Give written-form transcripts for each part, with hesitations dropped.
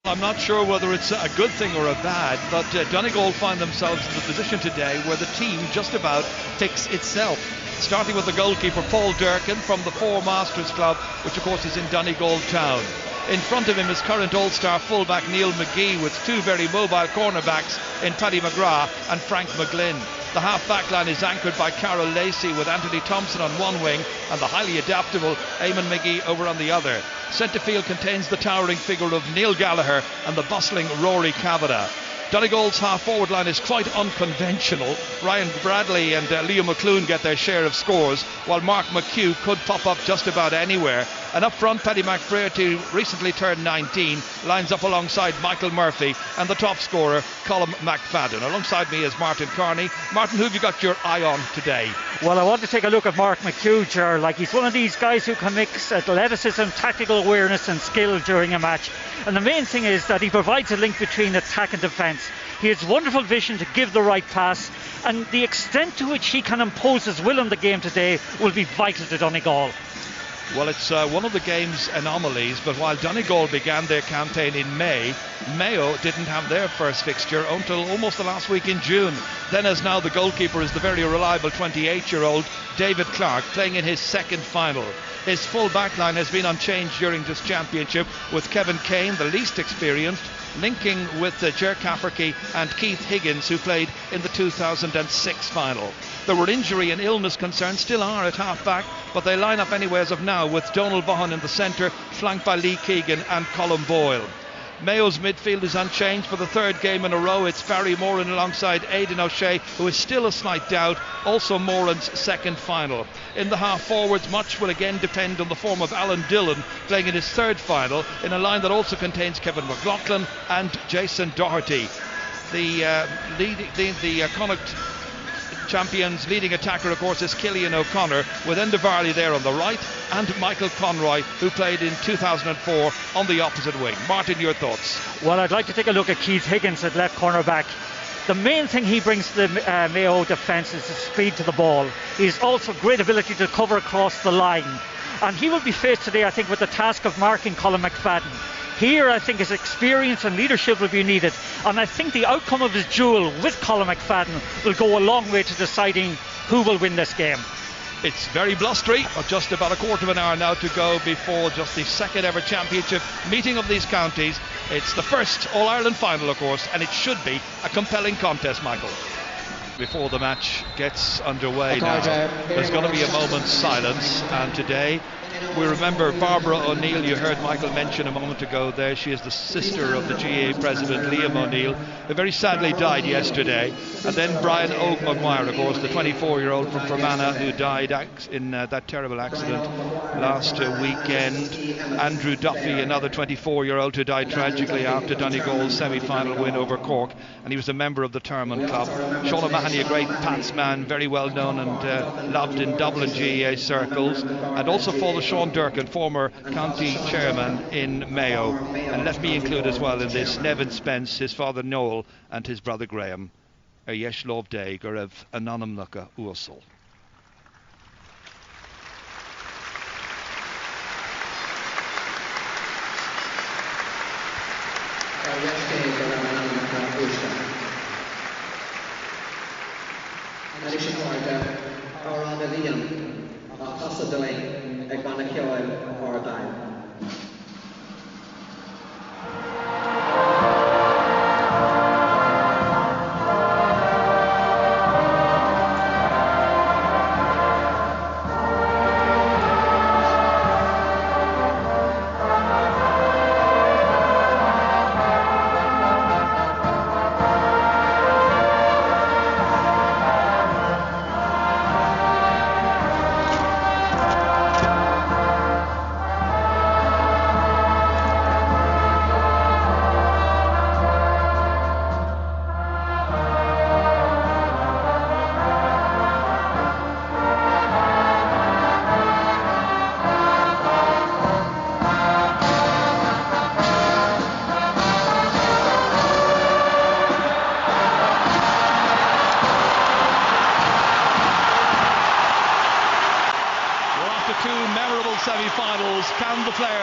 I'm not sure whether it's a good thing or a bad, but Donegal find themselves in the position today where the team just about picks itself. Starting with the goalkeeper Paul Durkin from the Four Masters Club, which of course is in Donegal town. In front of him is current All-Star fullback Neil McGee with two very mobile cornerbacks in Paddy McGrath and Frank McGlynn. The half-back line is anchored by Carol Lacey with Anthony Thompson on one wing and the highly adaptable Eamon McGee over on the other. Centre field contains the towering figure of Neil Gallagher and the bustling Rory Kavanagh. Donegal's half-forward line is quite unconventional. Ryan Bradley and Liam McClune get their share of scores, while Mark McHugh could pop up just about anywhere. And up front, Paddy McBrearty, who recently turned 19, lines up alongside Michael Murphy and the top scorer, Colm McFadden. Alongside me is Martin Carney. Martin, who have you got your eye on today? Well, I want to take a look at Mark McHugh, Ger. Like, he's one of these guys who can mix athleticism, tactical awareness and skill during a match. And the main thing is that he provides a link between attack and defence. He has wonderful vision to give the right pass, and the extent to which he can impose his will on the game today will be vital to Donegal. Well, it's one of the game's anomalies, but while Donegal began their campaign in May, Mayo didn't have their first fixture until almost the last week in June. Then, as now, the goalkeeper is the very reliable 28-year-old David Clark, playing in his second final. His full back line has been unchanged during this championship, with Kevin Kane, the least experienced, linking with Ger Cafferty and Keith Higgins, who played in the 2006 final. There were injury and illness concerns, still are at half-back, but they line up anyway as of now with Donald Vaughan in the centre, flanked by Lee Keegan and Colm Boyle. Mayo's midfield is unchanged for the third game in a row. It's Barry Moran alongside Aidan O'Shea, who is still a slight doubt, also Moran's second final. In the half forwards, much will again depend on the form of Alan Dillon, playing in his third final in a line that also contains Kevin McLaughlin and Jason Doherty. The Connacht champions' leading attacker, of course, is Killian O'Connor, with Enda Varley there on the right and Michael Conroy, who played in 2004 on the opposite wing. Martin, your thoughts? Well, I'd like to take a look at Keith Higgins at left cornerback. The main thing he brings to the Mayo defence is the speed to the ball. He's also great ability to cover across the line. And he will be faced today, I think, with the task of marking Colm McFadden. Here, I think his experience and leadership will be needed, and I think the outcome of his duel with Colm McFadden will go a long way to deciding who will win this game. It's very blustery, but just about a quarter of an hour now to go before just the second ever championship meeting of these counties. It's the first All-Ireland final, of course, and it should be a compelling contest, Michael. Before the match gets underway now, there's going to be a moment's silence, and today we remember Barbara O'Neill. You heard Michael mention a moment ago there. She is the sister of the GAA president, Liam O'Neill, who very sadly died yesterday. And then Brian Oak Maguire, of course, the 24-year-old from Fermanagh, who died in that terrible accident last weekend. Andrew Duffy, another 24-year-old who died tragically after Donegal's semi-final win over Cork, and he was a member of the Thurman Club. Sean O'Mahony, a great Pats man, very well known and loved in Dublin GAA circles, and also Father Sean Durkin, former county chairman in Mayo. And let me include as well in this Nevin Spence, his father Noel, and his brother Graham. Yesh Love Day, Gorev Anonym Nuka Ursel.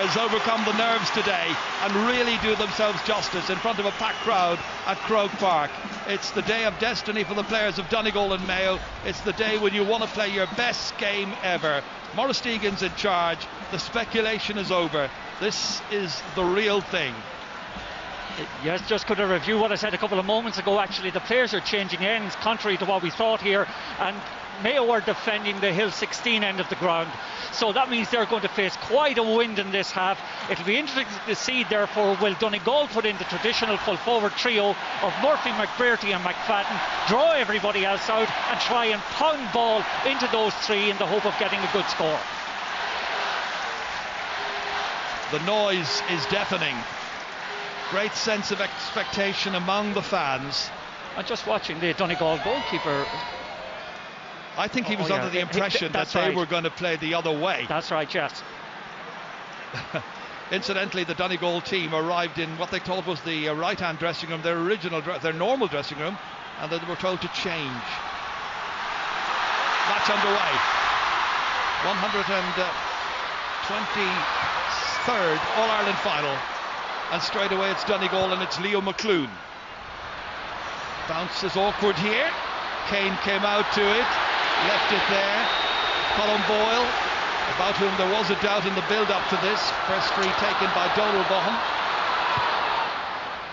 players overcome the nerves today and really do themselves justice in front of a packed crowd at Croke Park. It's the day of destiny for the players of Donegal and Mayo. It's the day when you want to play your best game ever. Maurice Deegan's in charge. The speculation is over. This is the real thing. Yes, just could I review what I said a couple of moments ago. Actually, the players are changing ends contrary to what we thought here, and Mayo are defending the Hill 16 end of the ground, so that means they're going to face quite a wind in this half. It'll be interesting to see, therefore, will Donegal put in the traditional full forward trio of Murphy, McBrearty and McFadden, draw everybody else out and try and pound ball into those three in the hope of getting a good score. The noise is deafening. Great sense of expectation among the fans. I'm just watching the Donegal goalkeeper. I think he was under the impression that they were going to play the other way. That's right, yes. Incidentally, the Donegal team arrived in what they told was the right-hand dressing room, their normal dressing room, and they were told to change. Match underway. 123rd All-Ireland final. And straight away it's Donegal and it's Leo McClune. Bounce is awkward here. Kane came out to it, left it there. Colin Boyle, about whom there was a doubt in the build-up to this. First free taken by Donald Vaughan.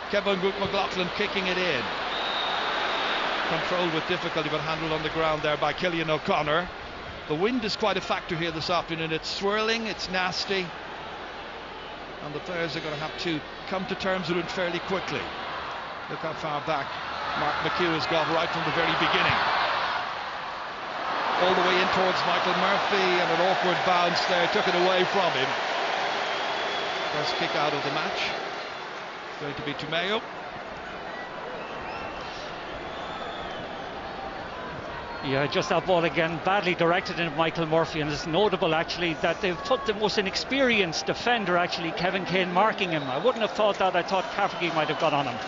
Kevin McLaughlin kicking it in. Controlled with difficulty but handled on the ground there by Killian O'Connor. The wind is quite a factor here this afternoon. It's swirling, it's nasty, and the players are going to have to come to terms with it fairly quickly. Look how far back Mark McHugh has got right from the very beginning. All the way in towards Michael Murphy, and an awkward bounce there took it away from him. First kick out of the match going to be to Mayo. Yeah, just that ball again, badly directed into Michael Murphy, and it's notable actually that they've put the most inexperienced defender, actually, Kevin Kane, marking him. I wouldn't have thought that. I thought Cafferty might have got on him.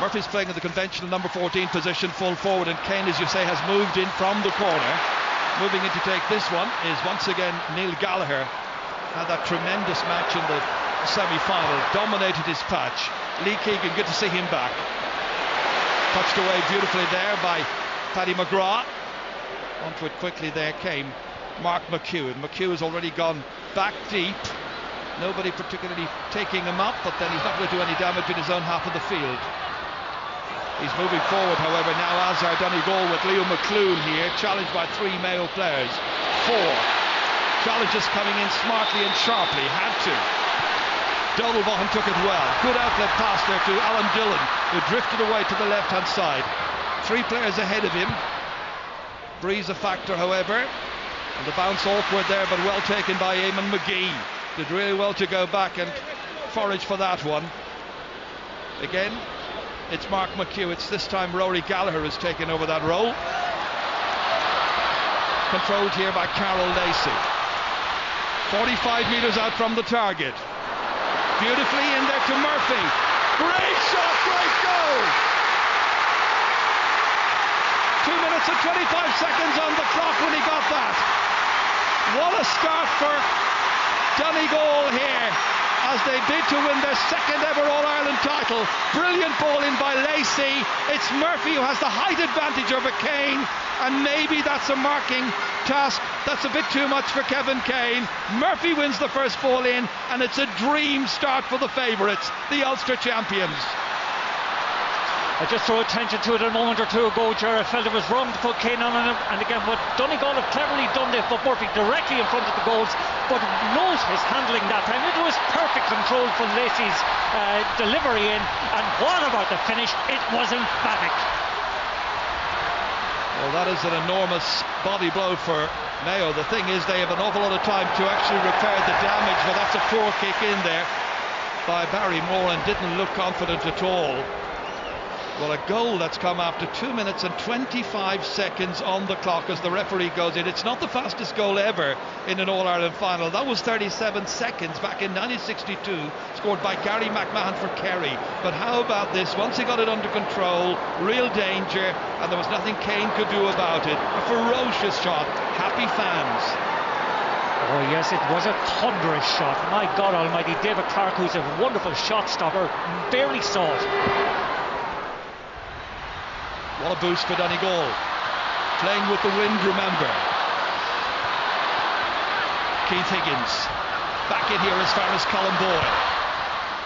Murphy's playing in the conventional number 14 position, full forward, and Kane, as you say, has moved in from the corner. Moving in to take this one is once again Neil Gallagher. Had that tremendous match in the semi-final, dominated his patch. Lee Keegan, good to see him back. Touched away beautifully there by Paddy McGrath. Onto it quickly there came Mark McHugh. And McHugh has already gone back deep. Nobody particularly taking him up, but then he's not going to do any damage in his own half of the field. He's moving forward, however, now as are Donegal with Leo McClune here, challenged by three Mayo players. Four. Challenges coming in smartly and sharply, had to. Donald Vaughan took it well. Good outlet pass there to Alan Dillon, who drifted away to the left-hand side. Three players ahead of him. Breeze a factor, however, and the bounce awkward there, but well taken by Eamon McGee. Did really well to go back and forage for that one. Again, it's Mark McHugh. It's this time Rory Gallagher has taken over that role. Controlled here by Carol Lacey. 45 metres out from the target. Beautifully in there to Murphy. Great shot, great goal! 2 minutes and 25 seconds on the clock when he got that. What a start for Donegal here as they bid to win their second ever All-Ireland title. Brilliant ball in by Lacey. It's Murphy who has the height advantage over Kane, and maybe that's a marking task that's a bit too much for Kevin Kane. Murphy wins the first ball in, and it's a dream start for the favourites, the Ulster champions. I just threw attention to it a moment or two ago, Ger. I felt it was wrong to put Kane on him, and again, what Donegal have cleverly done, they've put Murphy directly in front of the goals, but note his handling that time. It was perfect control from Lacey's delivery in, and what about the finish? It was emphatic. Well, that is an enormous body blow for Mayo. The thing is, they have an awful lot of time to actually repair the damage, but that's a poor kick in there by Barry Moore, and didn't look confident at all. Well, a goal that's come after 2 minutes and 25 seconds on the clock as the referee goes in. It's not the fastest goal ever in an All-Ireland final. That was 37 seconds back in 1962, scored by Gary McMahon for Kerry. But how about this? Once he got it under control, real danger, and there was nothing Kane could do about it. A ferocious shot. Happy fans. Oh yes, it was a thunderous shot. My God almighty, David Clark, who's a wonderful shot stopper, barely saw it. What a boost for Donegal. Playing with the wind, remember. Keith Higgins back in here as far as Colin Boyle.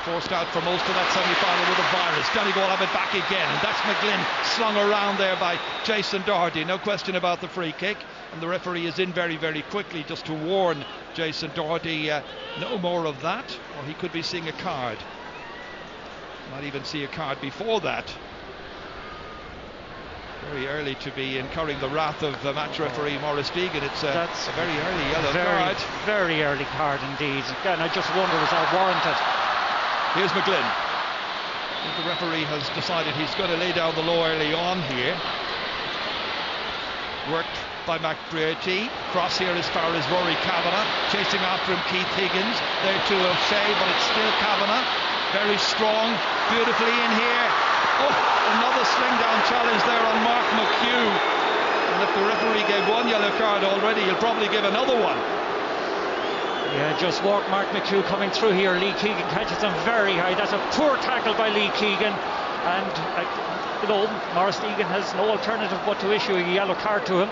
Forced out for most of that semi-final with a virus. Donegal have it back again, and that's McGlynn slung around there by Jason Doherty. No question about the free kick, and the referee is in very, very quickly just to warn Jason Doherty no more of that, or he could be seeing a card. Might even see a card before that. Very early to be incurring the wrath of match referee Maurice Deegan. It's a very early yellow card. Very early card indeed. Again, I just wonder, was that warranted? Here's McGlynn. The referee has decided he's going to lay down the law early on here. Worked by McBrearty. Cross here as far as Rory Kavanagh. Chasing after him Keith Higgins. There to O'Shea, but it's still Kavanagh. Very strong. Beautifully in here. Oh, another sling down challenge there on Mark McHugh. And if the referee gave one yellow card already, he'll probably give another one. Yeah, just Mark McHugh coming through here. Lee Keegan catches him very high. That's a poor tackle by Lee Keegan. And, Maurice Deegan has no alternative but to issue a yellow card to him.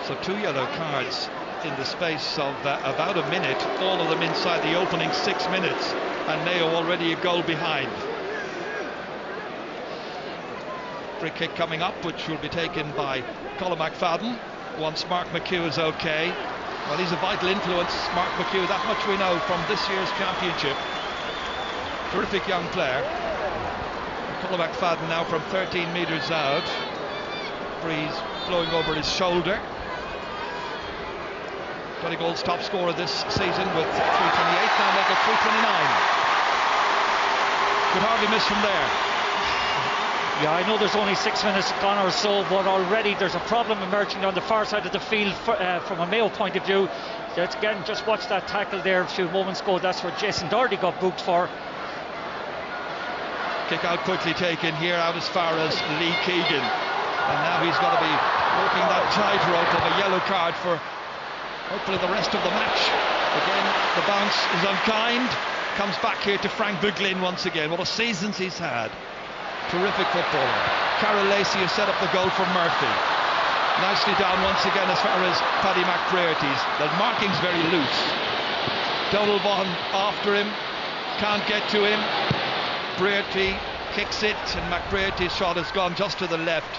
So 2 yellow cards in the space of about a minute. All of them inside the opening 6 minutes. And Mayo already a goal behind. Free kick coming up, which will be taken by Colin McFadden once Mark McHugh is okay. Well, he's a vital influence, Mark McHugh, that much we know from this year's championship. Terrific young player. Colin McFadden now from 13 metres out. Breeze blowing over his shoulder. Donegal's top scorer this season with 328, now make it 329. Could hardly miss from there. Yeah, I know there's only 6 minutes gone or so, but already there's a problem emerging on the far side of the field from a Mayo point of view. Again, just watch that tackle there a few moments ago. That's where Jason Doherty got booked for. Kick out quickly taken here out as far as Lee Keegan. And now he's got to be walking that tightrope of a yellow card for hopefully the rest of the match. Again, the bounce is unkind. Comes back here to Frank McGlynn once again. What a season he's had. Terrific footballer. Carol Lacey has set up the goal for Murphy. Nicely down once again as far as Paddy McBrearty's. The marking's very loose. Donald Vaughan after him. Can't get to him. Brearty kicks it, and McBrearty's shot has gone just to the left.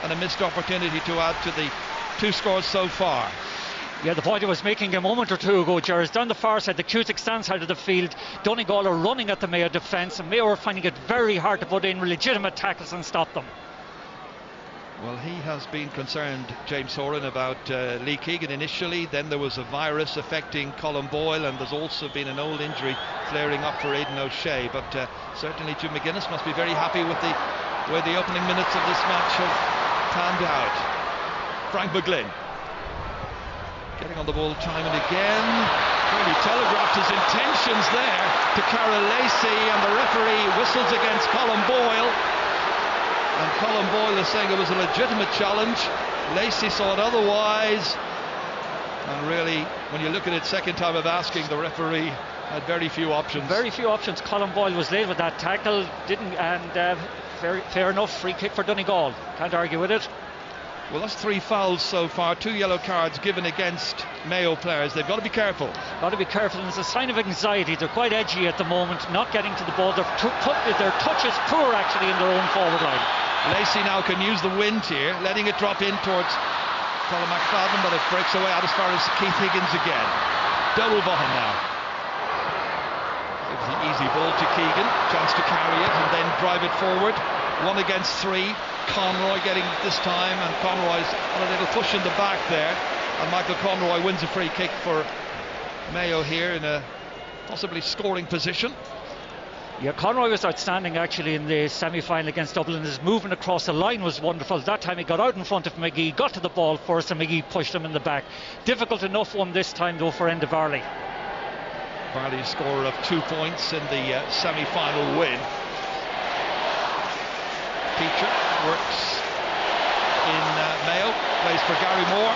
And a missed opportunity to add to the 2 scores so far. Yeah, the point I was making a moment or two ago, Ger, is down the far side, the Cusack stand side of the field. Donegal are running at the Mayo defence, and Mayo are finding it very hard to put in legitimate tackles and stop them. Well, he has been concerned, James Horan, about Lee Keegan initially. Then there was a virus affecting Colin Boyle, and there's also been an old injury flaring up for Aidan O'Shea. But certainly Jim McGuinness must be very happy with the way the opening minutes of this match have panned out. Frank McGlynn getting on the ball time and again. Really telegraphed his intentions there to Carol Lacey, and the referee whistles against Colin Boyle. And Colin Boyle is saying it was a legitimate challenge. Lacey saw it otherwise. And really, when you look at it second time of asking, the referee had very few options. Very few options. Colin Boyle was late with that tackle, fair enough, free kick for Donegal. Can't argue with it. Well, that's 3 fouls so far, 2 yellow cards given against Mayo players. They've got to be careful. Got to be careful, and it's a sign of anxiety. They're quite edgy at the moment, not getting to the ball. Their touch is poor actually in their own forward line. Lacey now can use the wind here, letting it drop in towards Colin McFadden, but it breaks away out as far as Keith Higgins again. Double Vaughan now. Gives the easy ball to Keegan, chance to carry it and then drive it forward. 1 against 3. Conroy getting this time, and Conroy's on a little push in the back there, and Michael Conroy wins a free kick for Mayo here in a possibly scoring position. Yeah, Conroy was outstanding actually in the semi-final against Dublin. His movement across the line was wonderful. That time he got out in front of McGee, got to the ball first, and McGee pushed him in the back. Difficult enough one this time though for Enda Varley. Varley's score of 2 points in the semi-final win. Teacher works in Mayo, plays for Gary Moore.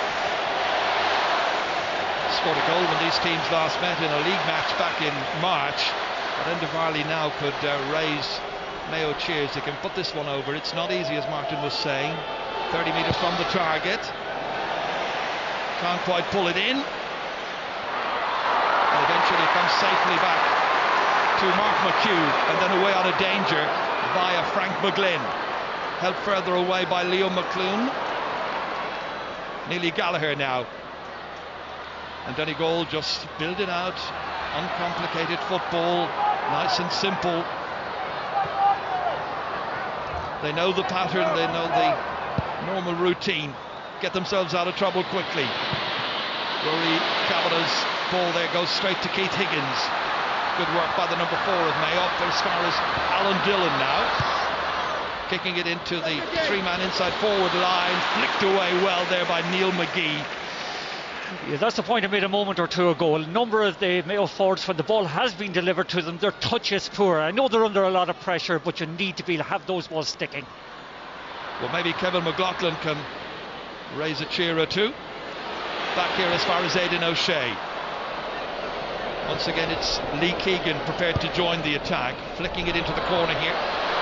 scored a goal when these teams last met in a league match back in March. But Enda Varley now could raise Mayo cheers. They can put this one over. It's not easy, as Martin was saying. 30 metres from the target. Can't quite pull it in. And eventually comes safely back to Mark McHugh, and then away on a danger via Frank McGlynn. Helped further away by Leo McClune. Neely Gallagher now. And Donegal just building out uncomplicated football, nice and simple. They know the pattern, they know the normal routine. Get themselves out of trouble quickly. Rory Kavanagh's ball there goes straight to Keith Higgins. Good work by the number 4 of Mayo. Up as far as Alan Dillon now. Kicking it into the 3-man inside forward line. Flicked away well there by Neil McGee. Yeah, that's the point I made a moment or two ago. A number of the Mayo forwards, when the ball has been delivered to them, their touch is poor. I know they're under a lot of pressure, but you need to have those balls sticking. Well, maybe Kevin McLaughlin can raise a cheer or two. Back here as far as Aidan O'Shea. Once again, it's Lee Keegan prepared to join the attack, flicking it into the corner here.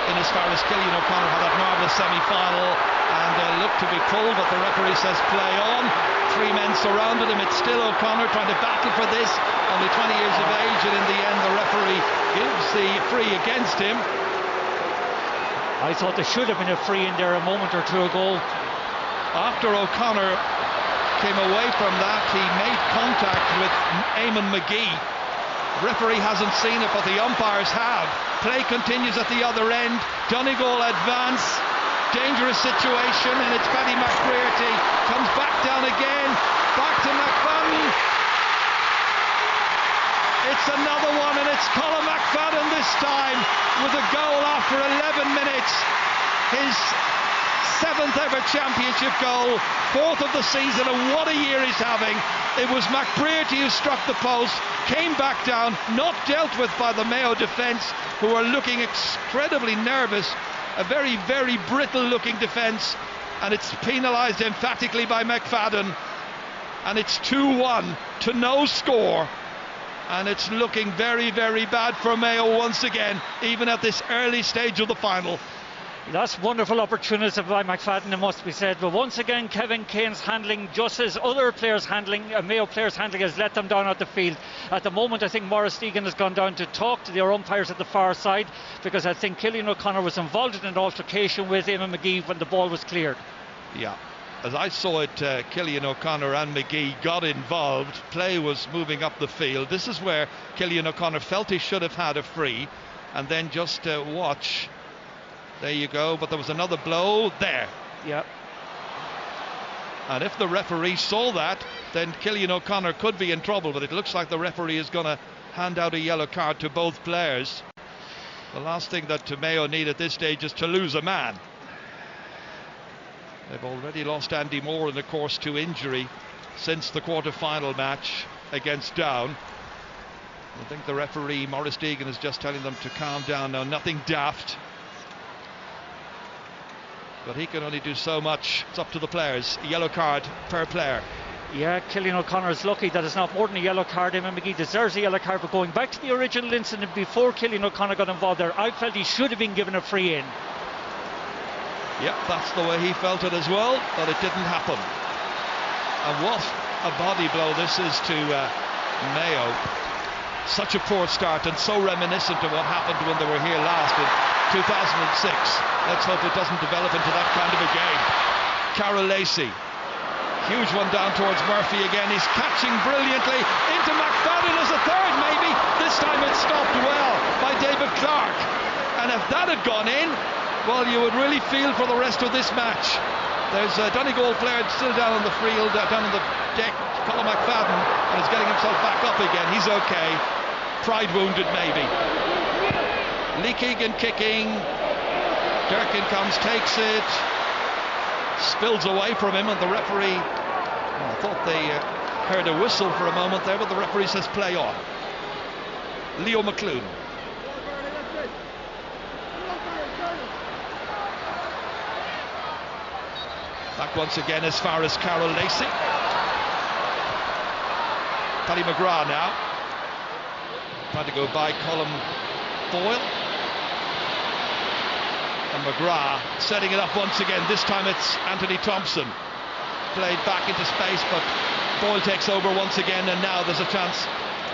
In as far as Killian O'Connor had that marvellous semi-final and looked to be pulled, but the referee says play on. 3 men surrounded him. It's still O'Connor trying to battle for this, only 20 years of age, and in the end the referee gives the free against him. I thought there should have been a free in there a moment or two ago. After O'Connor came away from that, he made contact with Eamon McGee. Referee hasn't seen it, but the umpires have. Play continues at the other end. Donegal advance. Dangerous situation, and it's Paddy McBrearty. Comes back down again. Back to McFadden. It's another one, and it's Colin McFadden this time with a goal after 11 minutes. His 7th ever championship goal, 4th of the season, and what a year he's having. It was McBrearty who struck the post, came back down, not dealt with by the Mayo defence, who are looking incredibly nervous. A very, very brittle looking defence, and it's penalised emphatically by McFadden, and it's 2-1 to no score, and it's looking very, very bad for Mayo once again, even at this early stage of the final. That's wonderful opportunity by McFadden, it must be said. But once again, Kevin Kane's handling, just as other players' handling, Mayo players' handling, has let them down at the field. At the moment, I think Maurice Deegan has gone down to talk to their umpires at the far side, because I think Killian O'Connor was involved in an altercation with Eamon McGee when the ball was cleared. Yeah, as I saw it, Killian O'Connor and McGee got involved. Play was moving up the field. This is where Killian O'Connor felt he should have had a free, and then just watch. There you go, but there was another blow there. Yeah. And if the referee saw that, then Killian O'Connor could be in trouble, but it looks like the referee is going to hand out a yellow card to both players. The last thing that Mayo need at this stage is to lose a man. They've already lost Andy Moore, in of course, to injury since the quarter-final match against Down. I think the referee, Maurice Deegan, is just telling them to calm down now, nothing daft. But he can only do so much. It's up to the players. A yellow card per player. Yeah, Killian O'Connor is lucky that it's not more than a yellow card. Eamon McGee deserves a yellow card, but going back to the original incident before Killian O'Connor got involved there, I felt he should have been given a free in. Yep, that's the way he felt it as well, but it didn't happen. And what a body blow this is to Mayo. Such a poor start, and so reminiscent of what happened when they were here last in 2006. Let's hope it doesn't develop into that kind of a game. Carroll Lacey, huge one down towards Murphy again. He's catching brilliantly into McFadden as a third, maybe. This time it's stopped well by David Clark. And if that had gone in, well, you would really feel for the rest of this match. There's a Donegal player still down on the field, down on the deck, Colin McFadden, and is getting himself back up again. He's okay. Pride wounded, maybe. Lee Keegan kicking. Durkin comes, takes it, spills away from him, and the referee, I thought they heard a whistle for a moment there, but the referee says play on. Leo McClune. Back once again as far as Carroll Lacey. Paddy McGrath now. Trying to go by Colm Boyle. And McGrath setting it up once again. This time it's Anthony Thompson. Played back into space, but Boyle takes over once again, and now there's a chance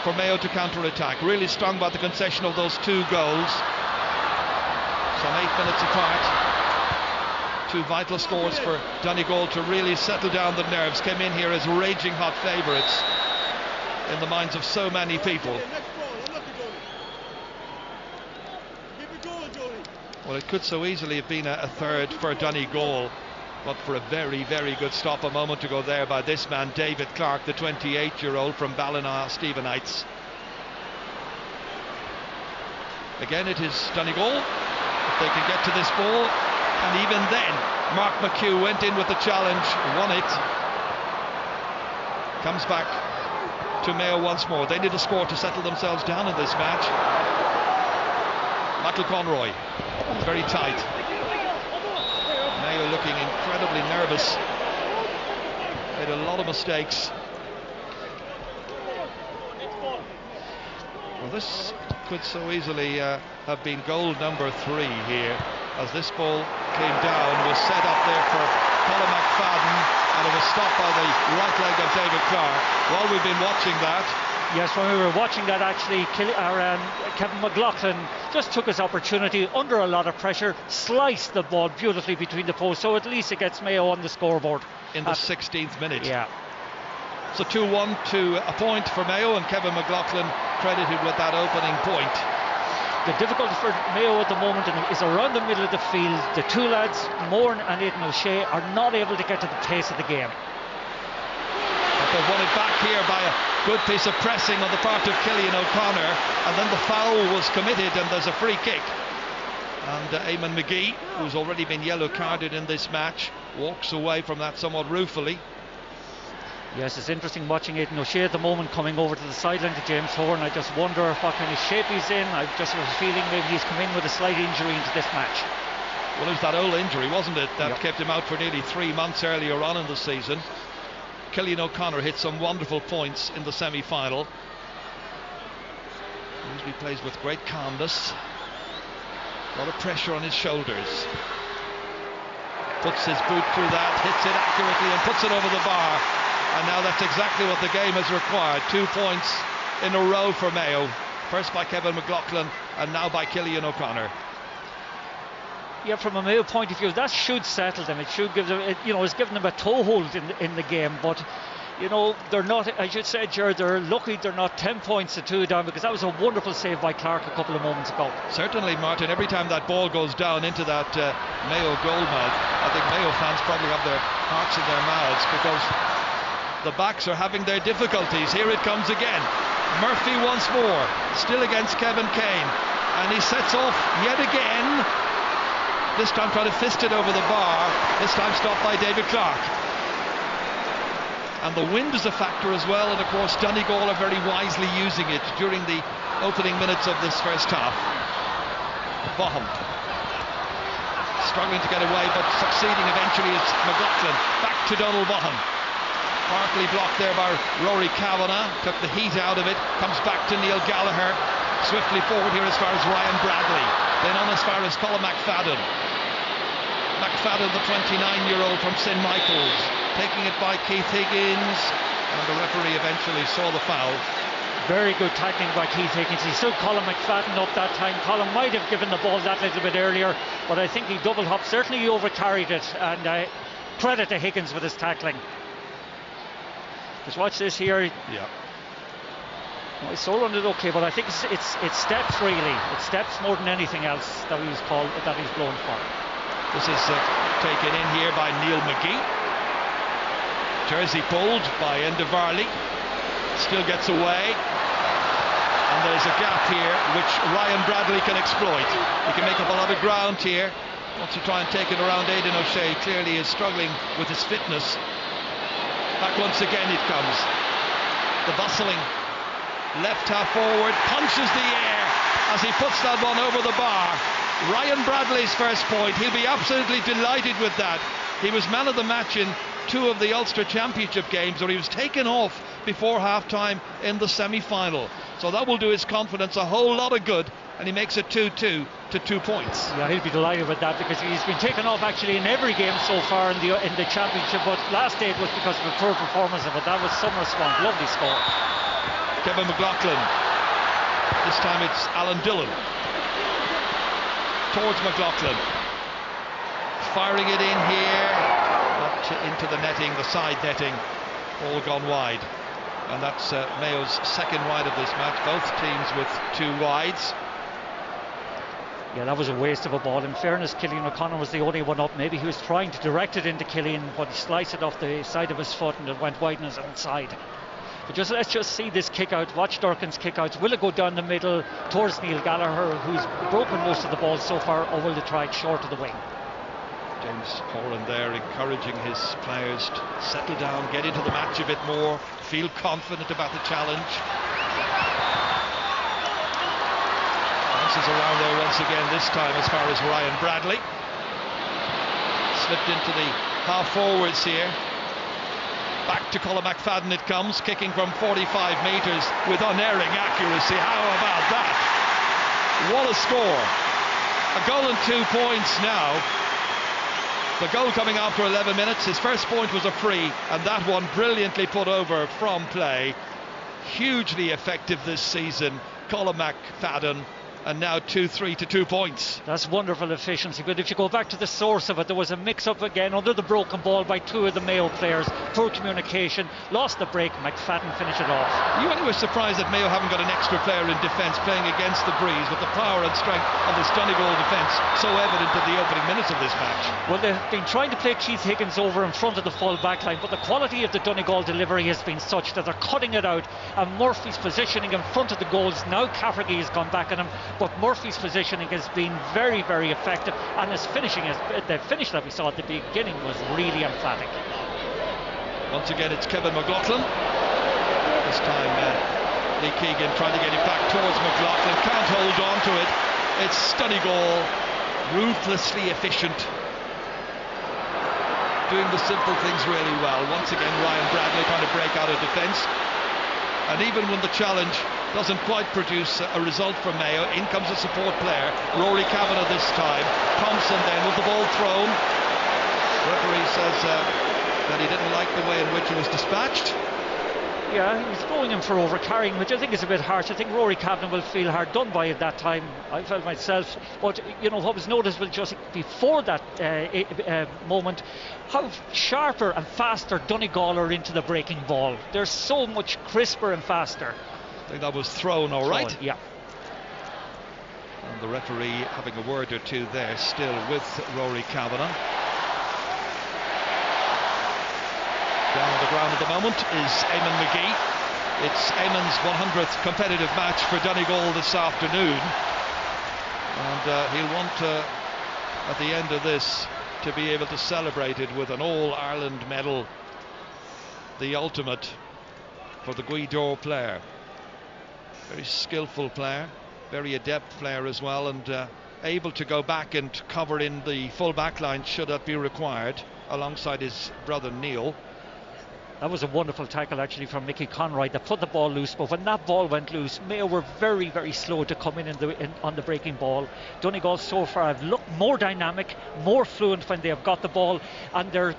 for Mayo to counter-attack. Really strong by the concession of those 2 goals. Some 8 minutes apart. 2 vital scores for Donegal to really settle down the nerves. Came in here as raging hot favourites in the minds of so many people. Well, it could so easily have been a third for Donegal, but for a very, very good stop a moment ago there by this man, David Clark, the 28-year-old from Ballina, Stephenites. Again, it is Donegal. If they can get to this ball, and even then, Mark McHugh went in with the challenge, won it. Comes back to Mayo once more. They need a score to settle themselves down in this match. Michael Conroy, very tight. Mayo looking incredibly nervous. Made a lot of mistakes. Well, this could so easily have been goal number 3 here, as this ball came down, was set up there for Colm McFadden, and it was stopped by the right leg of David Clark. While we've been watching that, yes, when we were watching that, actually, Kevin McLaughlin just took his opportunity under a lot of pressure, sliced the ball beautifully between the posts, so at least it gets Mayo on the scoreboard. In the 16th minute. Yeah. So 2-1 to a point for Mayo, and Kevin McLaughlin credited with that opening point. The difficulty for Mayo at the moment is around the middle of the field. The 2 lads, Moran and Aidan O'Shea, are not able to get to the pace of the game. But they've won it back here by a good piece of pressing on the part of Cillian O'Connor, and then the foul was committed and there's a free kick. And Eamon McGee, who's already been yellow carded in this match, walks away from that somewhat ruefully. Yes, it's interesting watching Aidan O'Shea at the moment coming over to the sideline to James Horan. I just wonder what kind of shape he's in. I just have a feeling maybe he's come in with a slight injury into this match. Well, it was that old injury, wasn't it, that Yep. kept him out for nearly 3 months earlier on in the season. Cillian O'Connor hit some wonderful points in the semi-final. Usually plays with great calmness. A lot of pressure on his shoulders. Puts his boot through that, hits it accurately and puts it over the bar. And now that's exactly what the game has required. 2 points in a row for Mayo. First by Kevin McLaughlin and now by Cillian O'Connor. Yeah, from a Mayo point of view, that should settle them. It should give them, it's given them a toehold in the game. But, they're not, I should say, Jared, they're lucky they're not 10 points to 2 down, because that was a wonderful save by Clark a couple of moments ago. Certainly, Martin, every time that ball goes down into that Mayo goalmouth, I think Mayo fans probably have their hearts in their mouths, because the backs are having their difficulties. Here it comes again. Murphy once more, still against Kevin Kane, and he sets off yet again. This time trying to fist it over the bar, this time stopped by David Clark. And the wind is a factor as well, and of course Donegal are very wisely using it during the opening minutes of this first half. Vaughan struggling to get away, but succeeding eventually. It's McLaughlin back to Donald Vaughan. Partly blocked there by Rory Kavanagh, took the heat out of it, comes back to Neil Gallagher, swiftly forward here as far as Ryan Bradley, then on as far as Colm McFadden. McFadden, the 29-year-old from St Michael's, taking it by Keith Higgins, and the referee eventually saw the foul. Very good tackling by Keith Higgins. He stood Colm McFadden up that time. Colm might have given the ball that little bit earlier, but I think he double hopped. Certainly he overcarried it, and credit to Higgins with his tackling. Just watch this here. Yeah. Well, he's soloed it okay, but I think it's steps really. It's steps more than anything else that he's blown for. This is taken in here by Neil McGee. Jersey pulled by Enda Varley. Still gets away. And there's a gap here which Ryan Bradley can exploit. He can make up a lot of ground here. Wants to try and take it around Aidan O'Shea. Clearly is struggling with his fitness. Back once again it comes. The bustling left half forward punches the air as he puts that one over the bar. Ryan Bradley's first point. He'll be absolutely delighted with that. He was man of the match in two of the Ulster Championship games where he was taken off before half-time in the semi-final. So that will do his confidence a whole lot of good, and he makes it 2-2 to 2 points. Yeah, he'll be delighted with that, because he's been taken off actually in every game so far in the championship, but last day it was because of a poor performance of it. That was Summer Swamp. Lovely score. Kevin McLaughlin. This time it's Alan Dillon towards McLaughlin, firing it in here, not into the netting, the side netting, all gone wide. And that's Mayo's second wide of this match, both teams with two wides. Yeah, that was a waste of a ball. In fairness, Cillian O'Connor was the only one up. Maybe he was trying to direct it into Cillian, but he sliced it off the side of his foot and it went wide on his own side. But let's just see this kick out. Watch Durkin's kick outs. Will it go down the middle towards Neil Gallagher, who's broken most of the balls so far, or will they try it short of the wing? James Horan there encouraging his players to settle down, get into the match a bit more, feel confident about the challenge. Bounces around there once again, this time as far as Ryan Bradley. Slipped into the half forwards here. Back to Colin McFadden it comes, kicking from 45 metres with unerring accuracy. How about that? What a score. A goal and 2 points now. The goal coming after 11 minutes. His first point was a free, and that one brilliantly put over from play. Hugely effective this season, Colin McFadden. And now 2-3 to 2 points. That's wonderful efficiency. But if you go back to the source of it, there was a mix-up again under the broken ball by two of the Mayo players. Poor communication, lost the break. McFadden finished it off. You were surprised that Mayo haven't got an extra player in defence playing against the breeze, with the power and strength of this Donegal defence so evident in the opening minutes of this match. Well, they've been trying to play Keith Higgins over in front of the full back line, but the quality of the Donegal delivery has been such that they're cutting it out, and Murphy's positioning in front of the goals. Now Cafferty has gone back at him, but Murphy's positioning has been very, very effective, and his finishing, the finish that we saw at the beginning was really emphatic. Once again it's Kevin McLaughlin. This time Lee Keegan trying to get it back towards McLaughlin, can't hold on to it. It's Donegal, ruthlessly efficient, doing the simple things really well. Once again Ryan Bradley trying to break out of defence, and even when the challenge doesn't quite produce a result from Mayo, in comes a support player, Rory Kavanagh this time. Thompson then with the ball thrown. The referee says that he didn't like the way in which it was dispatched. Yeah, he's throwing him for overcarrying, which I think is a bit harsh. I think Rory Kavanagh will feel hard done by at that time. I felt myself. But you know what was noticeable just before that moment, how sharper and faster Donegal are into the breaking ball. They're so much crisper and faster. I think that was thrown all right. Yeah. And the referee having a word or two there still with Rory Kavanagh. Down on the ground at the moment is Eamon McGee. It's Eamon's 100th competitive match for Donegal this afternoon, and he'll want at the end of this to be able to celebrate it with an All-Ireland medal, the ultimate for the Guido player. Very skillful player, very adept player as well, and able to go back and cover in the full back line should that be required, alongside his brother Neil. That was a wonderful tackle actually from Mickey Conroy that put the ball loose, but when that ball went loose, Mayo were very, very slow to come in on the breaking ball. Donegal so far have looked more dynamic, more fluent when they have got the ball, and their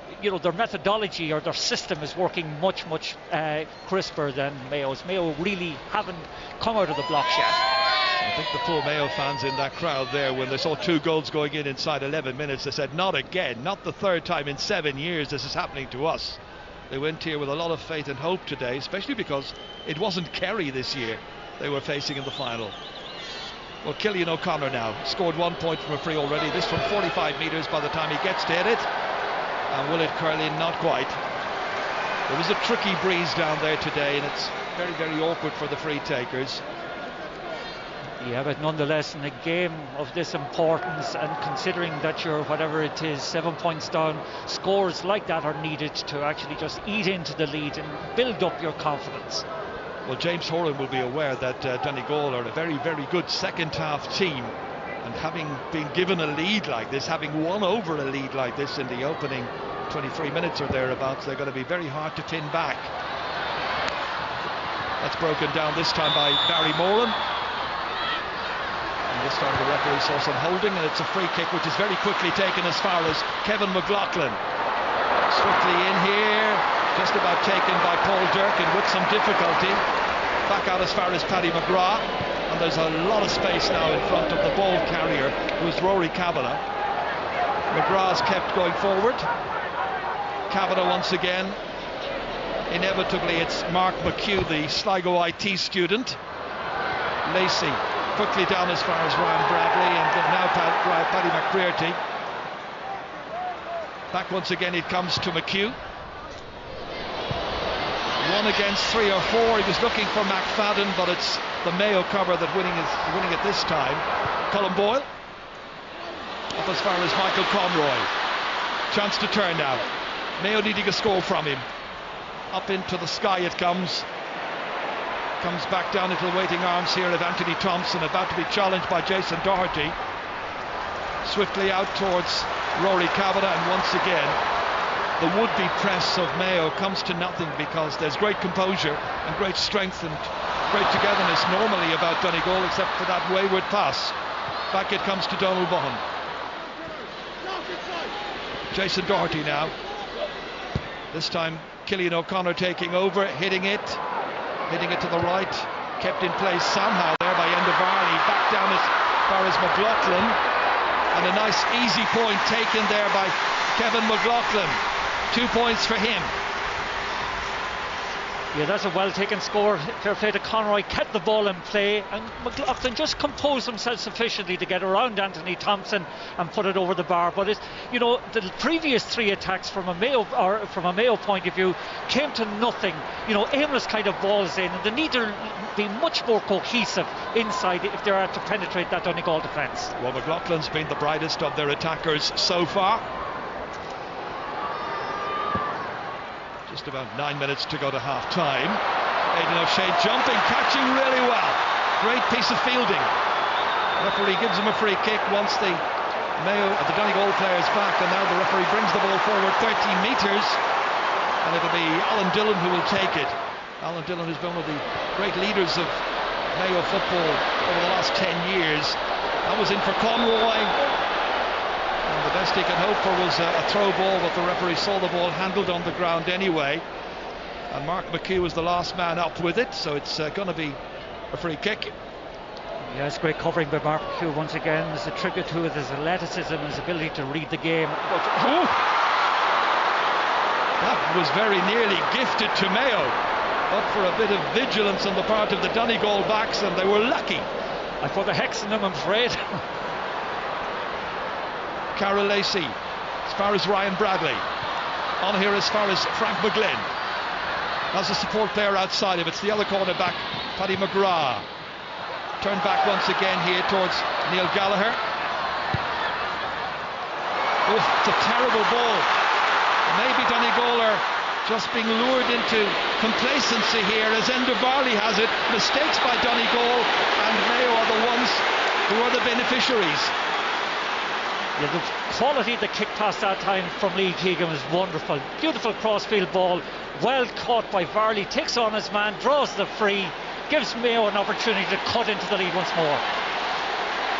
methodology or their system is working much crisper than Mayo's. Mayo really haven't come out of the blocks yet. I think the poor Mayo fans in that crowd there, when they saw 2 goals going in inside 11 minutes, they said, not again, not the third time in 7 years this is happening to us. They went here with a lot of faith and hope today, especially because it wasn't Kerry this year they were facing in the final. Well, Cillian O'Connor now scored 1 point from a free already, this from 45 metres by the time he gets to hit it. And will it curl in? Not quite. There was a tricky breeze down there today, and it's very, very awkward for the free takers. Yeah, but nonetheless, in a game of this importance, and considering that you're, whatever it is, 7 points down, scores like that are needed to actually just eat into the lead and build up your confidence. Well, James Horan will be aware that Donegal are a very, very good second half team, and having been given a lead like this, having won over a lead like this in the opening 23 minutes or thereabouts. They're going to be very hard to pin back. That's broken down this time by Barry Moran. And this time the referee saw some holding, and it's a free kick which is very quickly taken as far as Kevin McLaughlin. Swiftly in here, just about taken by Paul Durkin with some difficulty. Back out as far as Paddy McGrath, and there's a lot of space now in front of the ball carrier, who's Rory Kavanagh. McGrath's kept going forward. Kavanagh once again. Inevitably it's Mark McHugh, the Sligo IT student. Lacey quickly down as far as Ryan Bradley, and now Paddy McCrearty. Back once again it comes to McHugh. 1 against 3 or 4. He was looking for McFadden, but it's the Mayo cover that winning it this time. Colin Boyle up as far as Michael Conroy. Chance to turn now. Mayo needing a score from him. Up into the sky it comes. Comes back down into the waiting arms here of Anthony Thompson, about to be challenged by Jason Doherty. Swiftly out towards Rory Kavanagh, and once again the would-be press of Mayo comes to nothing, because there's great composure and great strength and great togetherness normally about Donegal, except for that wayward pass. Back it comes to Donald Bohan. Jason Doherty now. This time Cillian O'Connor taking over, hitting it to the right, kept in place somehow there by Enda Varley. Back down as far as McLaughlin, and a nice easy point taken there by Kevin McLaughlin. 2 points for him. Yeah, that's a well taken score. Fair play to Conroy, kept the ball in play, and McLaughlin just composed himself sufficiently to get around Anthony Thompson and put it over the bar. But it's, you know, the previous 3 attacks from a Mayo point of view came to nothing. You know, aimless kind of balls in, and they need to be much more cohesive inside if they are to penetrate that Donegal defence. Well, McLaughlin's been the brightest of their attackers so far. Just about 9 minutes to go to half time. Aidan O'Shea jumping, catching really well. Great piece of fielding. Referee gives him a free kick once the Donegal players back, and now the referee brings the ball forward 13 metres, and it'll be Alan Dillon who will take it. Alan Dillon has been one of the great leaders of Mayo football over the last 10 years. That was in for Conroy. And the best he could hope for was a throw ball, but the referee saw the ball handled on the ground anyway. And Mark McHugh was the last man up with it, so it's going to be a free kick. Yeah, it's great covering by Mark McHugh once again. It's a tribute to his athleticism and his ability to read the game. That was very nearly gifted to Mayo, but for a bit of vigilance on the part of the Donegal backs, and they were lucky. I put the hex in them, I'm afraid. Carol Lacey, as far as Ryan Bradley. On here as far as Frank McGlynn. As a support player outside of it, it's the other cornerback, Paddy McGrath. Turned back once again here towards Neil Gallagher. Oh, it's a terrible ball. Maybe Donegal are just being lured into complacency here, as Enda Varley has it. Mistakes by Donegal, and Mayo are the ones who are the beneficiaries. Yeah, the quality of the kick pass that time from Lee Keegan was wonderful. Beautiful crossfield ball, well caught by Varley, takes on his man, draws the free, gives Mayo an opportunity to cut into the lead once more.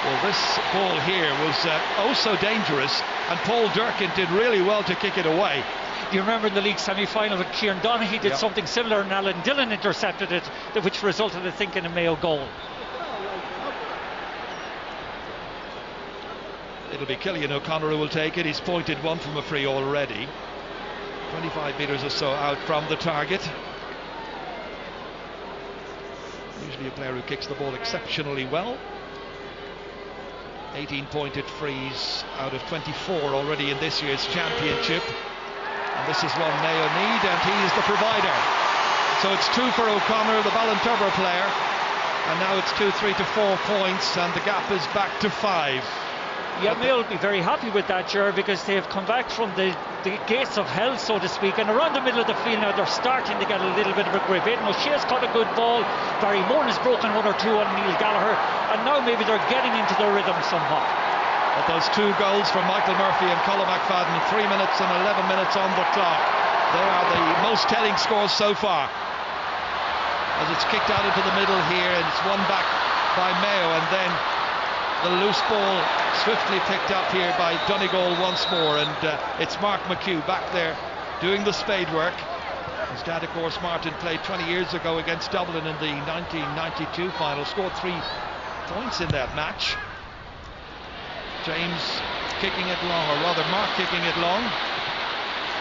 Well, this ball here was oh so dangerous, and Paul Durkin did really well to kick it away. You remember in the league semi-final when Kieran Donaghy did something similar, and Alan Dillon intercepted it, which resulted, I think, in a Mayo goal. It'll be Cillian O'Connor who will take it. He's pointed one from a free already. 25 metres or so out from the target. Usually a player who kicks the ball exceptionally well. 18 pointed frees out of 24 already in this year's championship. And this is one Mayo need, and he is the provider. So it's 2 for O'Connor, the Ballinturver player. And now it's 2, 3 to 4 points, and the gap is back to 5. Yeah, Mayo will be very happy with that, Ger, because they have come back from the gates of hell, so to speak, and around the middle of the field now they're starting to get a little bit of a grip. Aidan O'Shea's caught a good ball, Barry Moran has broken 1 or 2 on Neil Gallagher, and now maybe they're getting into the rhythm somewhat. But those 2 goals from Michael Murphy and Colin McFadden, 3 minutes and 11 minutes on the clock. They are the most telling scores so far. As it's kicked out into the middle here, and it's won back by Mayo, and then the loose ball swiftly picked up here by Donegal once more, and it's Mark McHugh back there doing the spade work. His dad, of course, Martin, played 20 years ago against Dublin in the 1992 final, scored 3 points in that match. James kicking it long, or rather Mark kicking it long,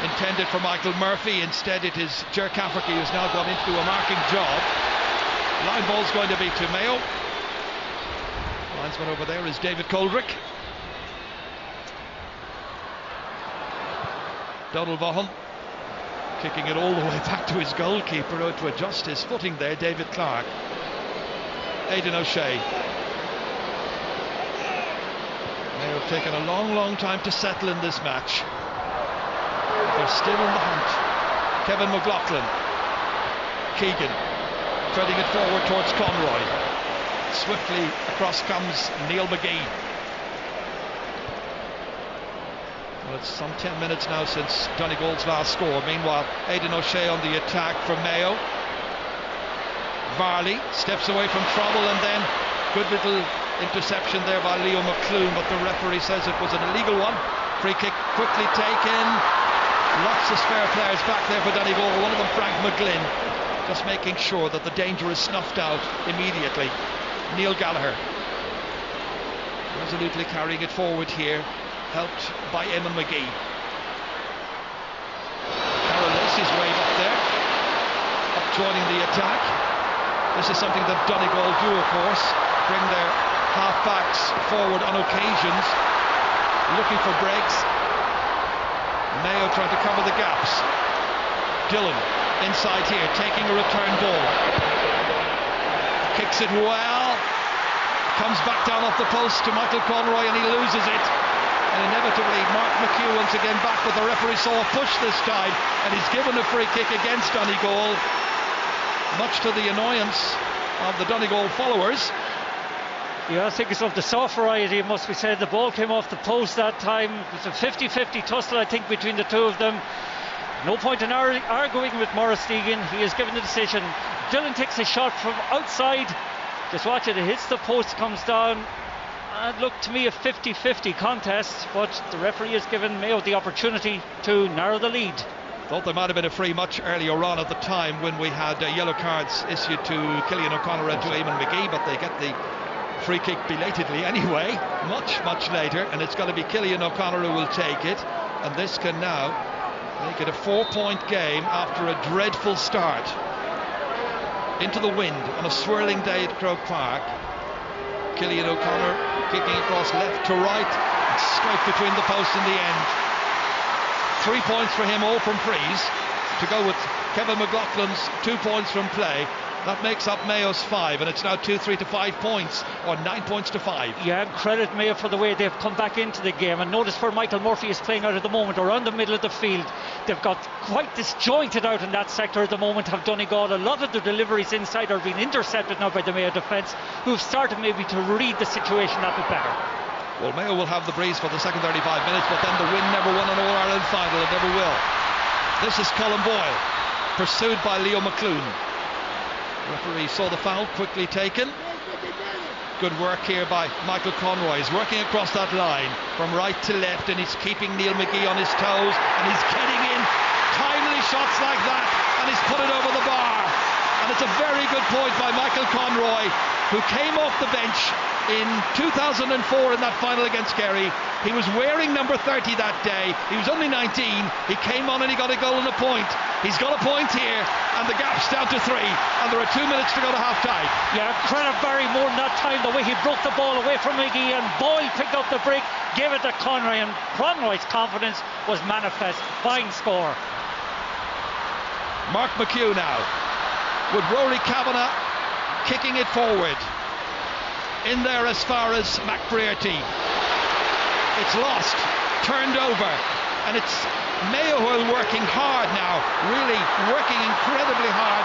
intended for Michael Murphy. Instead it is Ger Cafferty who's now gone into a marking job. Line ball's going to be to Mayo. Linesman over there is David Coldrick. Donald Vaughan kicking it all the way back to his goalkeeper to adjust his footing there, David Clark. Aidan O'Shea. Mayo have taken a long time to settle in this match. They're still in the hunt. Kevin McLaughlin. Keegan threading it forward towards Conroy. Swiftly across comes Neil McGee. Well, it's some 10 minutes now since Donegal's last score. Meanwhile, Aidan O'Shea on the attack from Mayo. Varley steps away from trouble, and then good little interception there by Leo McClune, but the referee says it was an illegal one. Free kick quickly taken. Lots of spare players back there for Donegal. One of them, Frank McGlynn, just making sure that the danger is snuffed out immediately. Neil Gallagher resolutely carrying it forward here, helped by Eamon McGee. Carol Lacey's wave up there, up joining the attack. This is something that Donegal do, of course, bring their half-backs forward on occasions, looking for breaks. Mayo trying to cover the gaps. Dillon inside here, taking a return ball. Kicks it well. Comes back down off the post to Michael Conroy, and he loses it. And inevitably, Mark McHugh once again back, but the referee saw a push this time, and he's given a free kick against Donegal, much to the annoyance of the Donegal followers. Yeah, I think it's of the soft variety, it must be said. The ball came off the post that time. It was a 50-50 tussle, I think, between the two of them. No point in arguing with Maurice Deegan. He has given the decision. Dillon takes a shot from outside. Just watch it, it hits the post, comes down. It looked to me a 50-50 contest, but the referee has given Mayo the opportunity to narrow the lead. Thought there might have been a free much earlier on at the time when we had yellow cards issued to Killian O'Connor and to Eamon McGee, but they get the free kick belatedly anyway, much later, and it's going to be Killian O'Connor who will take it, and this can now make it a 4-point game after a dreadful start. Into the wind on a swirling day at Croke Park. Killian O'Connor kicking across left to right, and straight between the posts in the end. 3 points for him, all from frees, to go with Kevin McLaughlin's 2 points from play. That makes up Mayo's 5, and it's now 2-3 to 5 points, or 9 points to 5. Yeah, credit Mayo for the way they've come back into the game. And notice where Michael Murphy is playing out at the moment, around the middle of the field. They've got quite disjointed out in that sector at the moment, have Donegal. A lot of the deliveries inside are being intercepted now by the Mayo defence, who've started maybe to read the situation a bit better. Well, Mayo will have the breeze for the second 35 minutes, but then the win never won an All-Ireland final, it never will. This is Colin Boyle, pursued by Leo McClune. Referee saw the foul, quickly taken. Good work here by Michael Conroy. He's working across that line from right to left, and he's keeping Neil McGee on his toes, and he's getting in timely shots like that, and he's put it over the bar. And it's a very good point by Michael Conroy, who came off the bench in 2004 in that final against Kerry. He was wearing number 30 that day. He was only 19. He came on and he got a goal and a point. He's got a point here, and the gap's down to 3, and there are 2 minutes to go to half-time. Yeah, credit Barry more than that time, the way he broke the ball away from McGee, and Boyle picked up the break, gave it to Conroy, and Conroy's confidence was manifest. Fine score. Mark McHugh now, with Rory Kavanagh kicking it forward. In there as far as McBrearty. It's lost, turned over, and it's Mayo who are working hard now, really working incredibly hard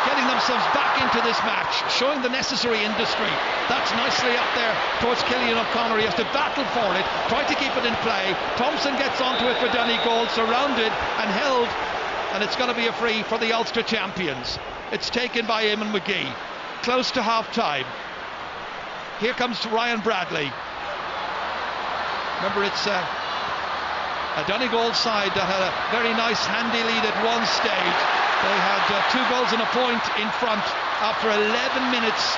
getting themselves back into this match, showing the necessary industry. That's nicely up there towards Cillian O'Connor. He has to battle for it, try to keep it in play. Thompson gets onto it for Donegal, surrounded and held, and it's going to be a free for the Ulster champions. It's taken by Eamon McGee, close to half time. Here comes Ryan Bradley. Remember, it's a Donegal side that had a very nice handy lead at one stage. They had 2 goals and a point in front after 11 minutes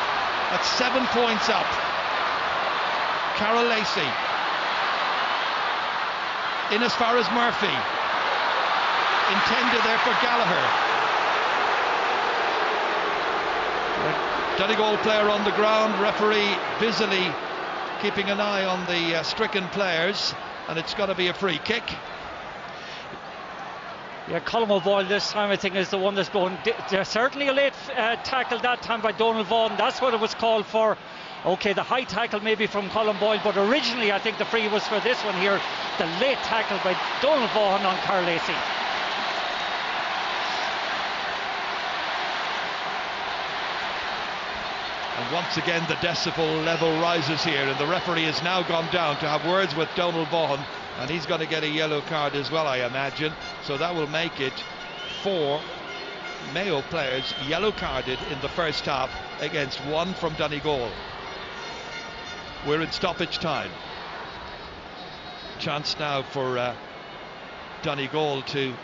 at 7 points up. Carol Lacey in as far as Murphy, intended there for Gallagher. Donegal player on the ground, referee busily keeping an eye on the stricken players, and it's got to be a free kick. Yeah, Colm O'Boyle this time I think is the one that's going. There's certainly a late tackle that time by Donald Vaughan. That's what it was called for. Okay, the high tackle maybe from Colm Boyle, but originally I think the free was for this one here. The late tackle by Donald Vaughan on Carl Lacey. And once again the decibel level rises here, and the referee has now gone down to have words with Donald Vaughan, and he's going to get a yellow card as well, I imagine. So that will make it 4 Mayo players yellow carded in the first half against 1 from Donegal. We're in stoppage time. Chance now for Donegal to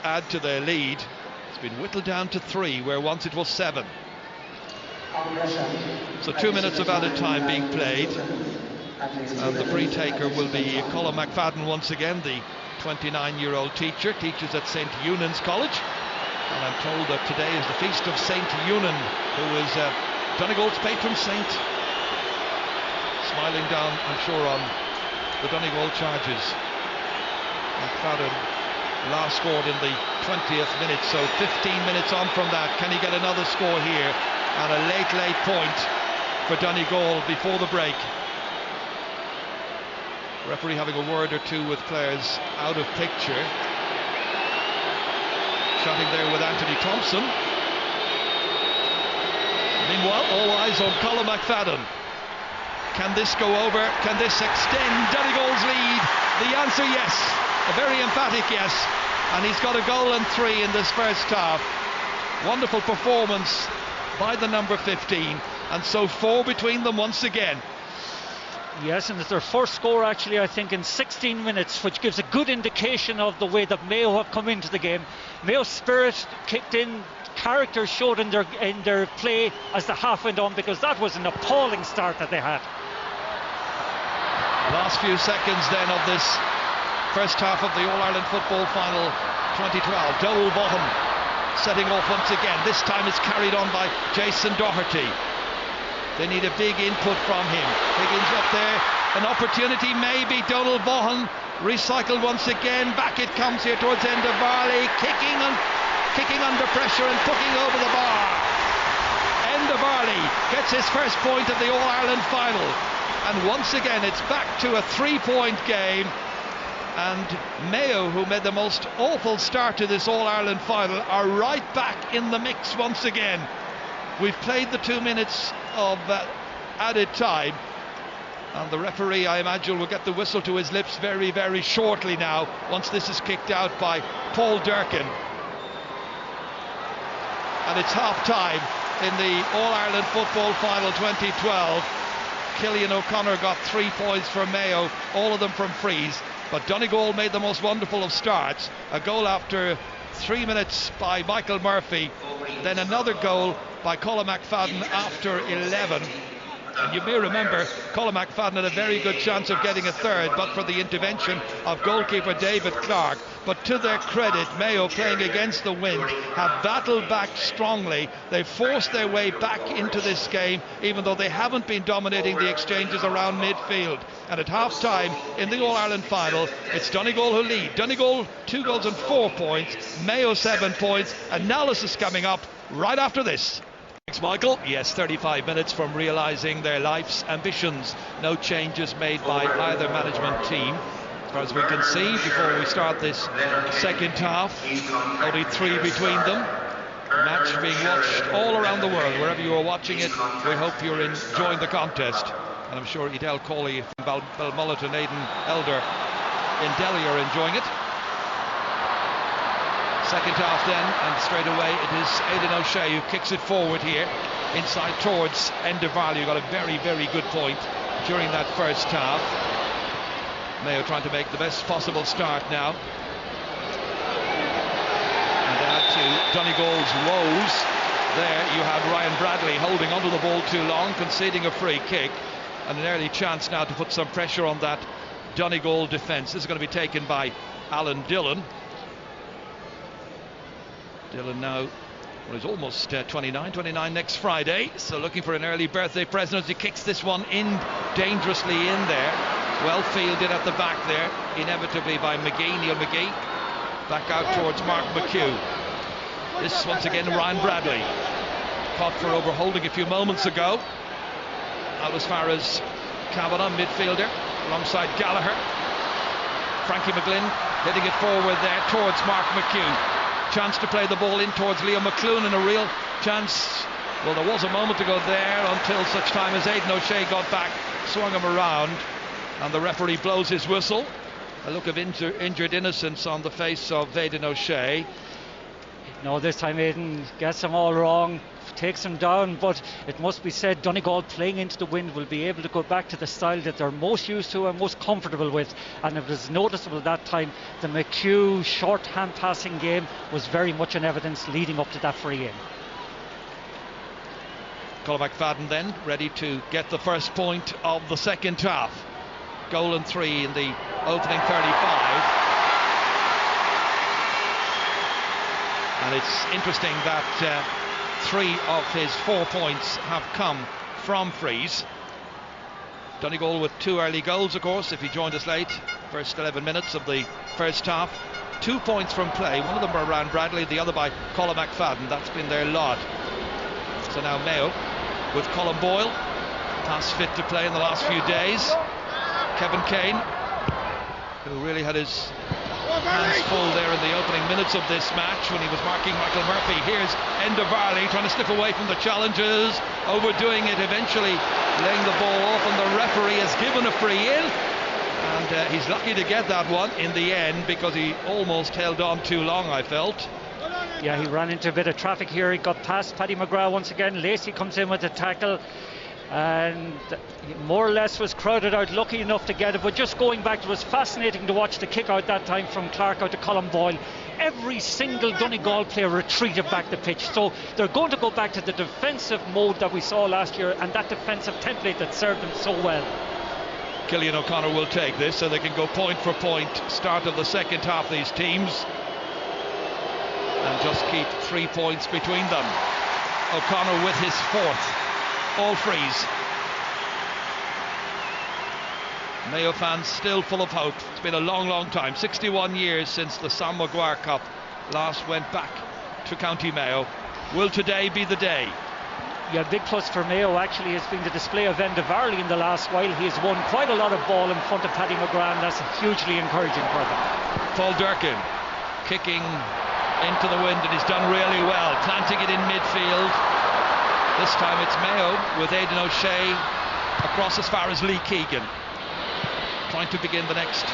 add to their lead. It's been whittled down to 3 where once it was 7. So 2 minutes of added time being played, and the free taker will be Colm McFadden once again, the 29-year-old teacher, teaches at St. Eunan's College, and I'm told that today is the feast of St. Eunan, who is Donegal's patron saint. Smiling down, I'm sure, on the Donegal charges. McFadden last scored in the 20th minute, so 15 minutes on from that. Can he get another score here? And a late point for Donegal before the break. Referee having a word or two with players out of picture. Chatting there with Anthony Thompson. Meanwhile, all eyes on Colm McFadden. Can this go over? Can this extend Donegal's lead? The answer, yes. A very emphatic yes. And he's got a goal and 3 in this first half. Wonderful performance by the number 15, and so 4 between them once again. Yes, and it's their first score actually, I think, in 16 minutes, which gives a good indication of the way that Mayo have come into the game. Mayo's spirit kicked in, character showed in their play as the half went on, because that was an appalling start that they had. Last few seconds then of this first half of the All-Ireland Football Final 2012. Donald Vaughan setting off once again. This time it's carried on by Jason Doherty. They need a big input from him. Higgins up there, an opportunity maybe. Donald Vaughan recycled once again. Back it comes here towards Enda Varley, kicking under pressure and pushing over the bar. Enda Varley gets his first point of the All-Ireland Final, and once again it's back to a 3-point game. And Mayo, who made the most awful start to this All-Ireland Final, are right back in the mix once again. We've played the 2 minutes of added time, and the referee, I imagine, will get the whistle to his lips very, very shortly now, once this is kicked out by Paul Durkin. And it's half-time in the All-Ireland Football Final 2012. Cillian O'Connor got 3 points for Mayo, all of them from frees. But Donegal made the most wonderful of starts. A goal after 3 minutes by Michael Murphy, then another goal by Colm McFadden after 11. And you may remember Colm McFadden had a very good chance of getting a third, but for the intervention of goalkeeper David Clark. But to their credit, Mayo, playing against the wind, have battled back strongly. They've forced their way back into this game, even though they haven't been dominating the exchanges around midfield. And at half-time in the All-Ireland Final, it's Donegal who lead. Donegal 2 goals and 4 points, Mayo 7 points. Analysis coming up right after this. Thanks, Michael. Yes, 35 minutes from realising their life's ambitions. No changes made by either management team, as far as we can see, before we start this second half. Only 3 between them. Match being watched all around the world. Wherever you are watching it, we hope you're enjoying the contest. And I'm sure Edel Cawley from Balmullet and Aidan Elder in Delhi are enjoying it. Second half then, and straight away it is Aidan O'Shea who kicks it forward here, inside towards Enda Varley, who got a very, very good point during that first half. Mayo trying to make the best possible start now. And add to Donegal's woes, there you have Ryan Bradley holding onto the ball too long, conceding a free kick, and an early chance now to put some pressure on that Donegal defence. This is going to be taken by Alan Dillon. Dillon now, well, he's almost 29 next Friday, so looking for an early birthday present as he kicks this one in dangerously in there. Well fielded at the back there, inevitably by McGee, Neil McGee. Back out towards Mark McHugh. This once again Ryan Bradley. Caught for overholding a few moments ago. Out as far as Kavanagh, midfielder, alongside Gallagher. Frankie McGlynn hitting it forward there towards Mark McHugh. Chance to play the ball in towards Liam McClune, and a real chance. Well, there was a moment ago there until such time as Aidan O'Shea got back, swung him around, and the referee blows his whistle. A look of injured innocence on the face of Aidan O'Shea. No, this time Aidan gets them all wrong, takes them down, but it must be said Donegal playing into the wind will be able to go back to the style that they're most used to and most comfortable with, and it was noticeable that time. The McHugh short hand passing game was very much in evidence leading up to that free in. Colin McFadden then ready to get the first point of the second half. Goal and 3 in the opening 35. And it's interesting that 3 of his 4 points have come from frees. Donegal with 2 early goals, of course, if you joined us late. First 11 minutes of the first half. 2 points from play, one of them by Ryan Bradley, the other by Colin McFadden. That's been their lot. So now Mayo with Colin Boyle, past fit to play in the last few days. Kevin Kane, who really had his hands full there in the opening minutes of this match when he was marking Michael Murphy. Here's Enda Varley trying to slip away from the challenges, overdoing it, eventually laying the ball off, and the referee has given a free in, and he's lucky to get that one in the end because he almost held on too long, I felt. Yeah, he ran into a bit of traffic here. He got past Paddy McGrath once again. Lacey comes in with a tackle, and more or less was crowded out, lucky enough to get it. But just going back, it was fascinating to watch the kick out that time from Clark out to Colin Boyle. Every single Donegal player retreated back the pitch, so they're going to go back to the defensive mode that we saw last year, and that defensive template that served them so well. Killian O'Connor will take this so they can go point for point, start of the second half, these teams, and just keep 3 points between them. O'Connor with his 4th. All frees. Mayo fans still full of hope. It's been a long time, 61 years since the Sam Maguire Cup last went back to County Mayo. Will today be the day? Yeah, big plus for Mayo actually has been the display of Enda Varley in the last while. He has won quite a lot of ball in front of Paddy McGrath, and that's hugely encouraging for them. Paul Durkin kicking into the wind, and he's done really well, planting it in midfield. This time it's Mayo with Aidan O'Shea across as far as Lee Keegan, trying to begin the next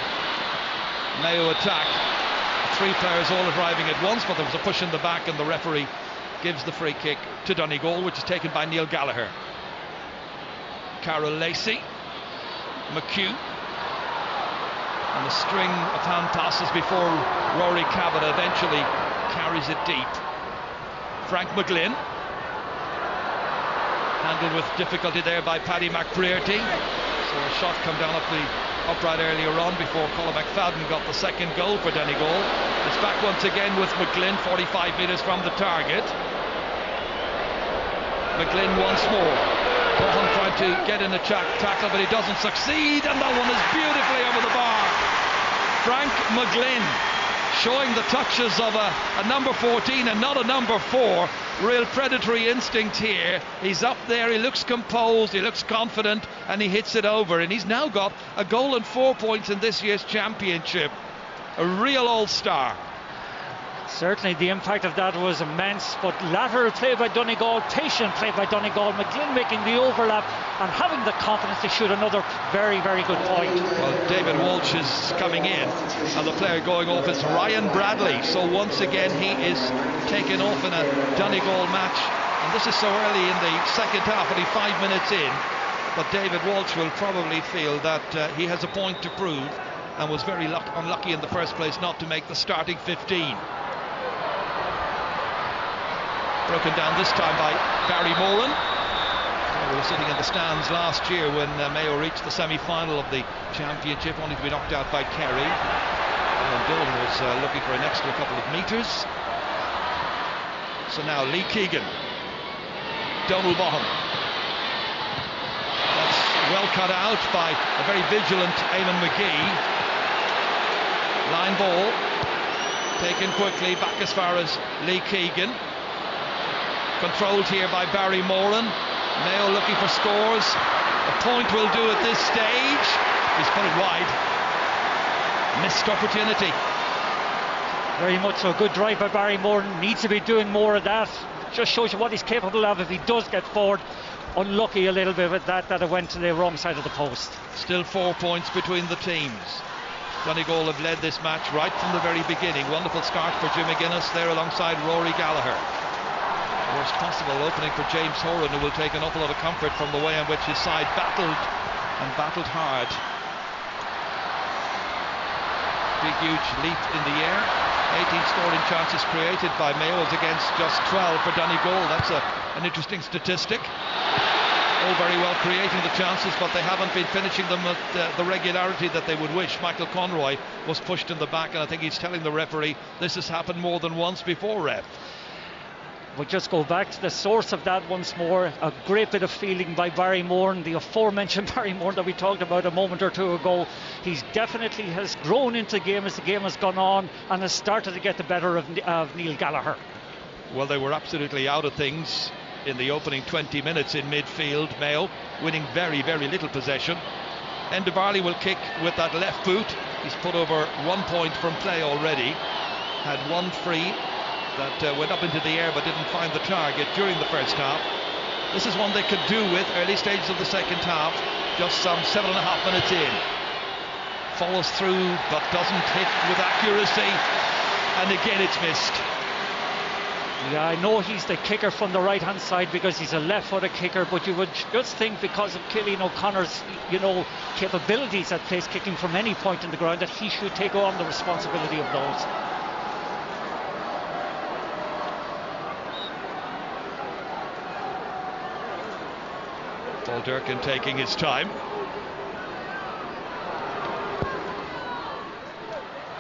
Mayo attack. 3 players all arriving at once, but there was a push in the back, and the referee gives the free kick to Donegal, which is taken by Neil Gallagher. Carol Lacey, McHugh, and a string of hand passes before Rory Kavanagh eventually carries it deep. Frank McGlynn, handled with difficulty there by Paddy McBrearty. So a shot come down up the upright earlier on before Colin McFadden got the second goal for Donegal. It's back once again with McGlynn, 45 metres from the target. McGlynn once more. Cohen trying to get in a tackle, but he doesn't succeed, and that one is beautifully over the bar. Frank McGlynn showing the touches of a number 14 and not a number 4. Real predatory instinct here. He's up there, he looks composed, he looks confident, and he hits it over, and he's now got a goal and 4 points in this year's championship. A real all-star. Certainly the impact of that was immense, but lateral play by Donegal, patient play by Donegal, McGlynn making the overlap and having the confidence to shoot another very, very good point. Well, David Walsh is coming in, and the player going off is Ryan Bradley. So once again he is taken off in a Donegal match, and this is so early in the second half, only 5 minutes in. But David Walsh will probably feel that he has a point to prove, and was very unlucky in the first place not to make the starting 15. Broken down this time by Barry Moran. We were sitting in the stands last year when Mayo reached the semi-final of the championship, only to be knocked out by Kerry. And Dillon was looking for an extra couple of metres. So now Lee Keegan, Donald Bohan. That's well cut out by a very vigilant Eamon McGee. Line ball taken quickly back as far as Lee Keegan. Controlled here by Barry Moran. Mayo looking for scores. A point will do at this stage. He's put it wide. Missed opportunity. Very much so. Good drive by Barry Moran. Needs to be doing more of that. Just shows you what he's capable of if he does get forward. Unlucky a little bit with that it went to the wrong side of the post. Still 4 points between the teams. Donegal have led this match right from the very beginning. Wonderful start for Jim McGuinness there alongside Rory Gallagher. Worst possible opening for James Horan, who will take an awful lot of comfort from the way in which his side battled hard. Big huge leap in the air. 18 scoring chances created by Mayo as against just 12 for Donegal. That's an interesting statistic. All very well creating the chances, but they haven't been finishing them at the regularity that they would wish. Michael Conroy was pushed in the back, and I think he's telling the referee this has happened more than once before, ref. We'll just go back to the source of that once more. A great bit of feeling by Barry Moran, the aforementioned Barry Moran that we talked about a moment or two ago. He's definitely has grown into the game as the game has gone on and has started to get the better of Neil Gallagher. Well, they were absolutely out of things in the opening 20 minutes in midfield. Mayo winning very, very little possession. Enda Barley will kick with that left boot. He's put over 1 point from play already. Had one free that went up into the air but didn't find the target during the first half. This is one they could do with early stages of the second half, just some 7.5 minutes in. Follows through but doesn't hit with accuracy, and again it's missed. Yeah, I know he's the kicker from the right hand side because he's a left-footed kicker, but you would just think because of Cillian O'Connor's capabilities at place kicking from any point in the ground that he should take on the responsibility of those. Paul Durkin taking his time.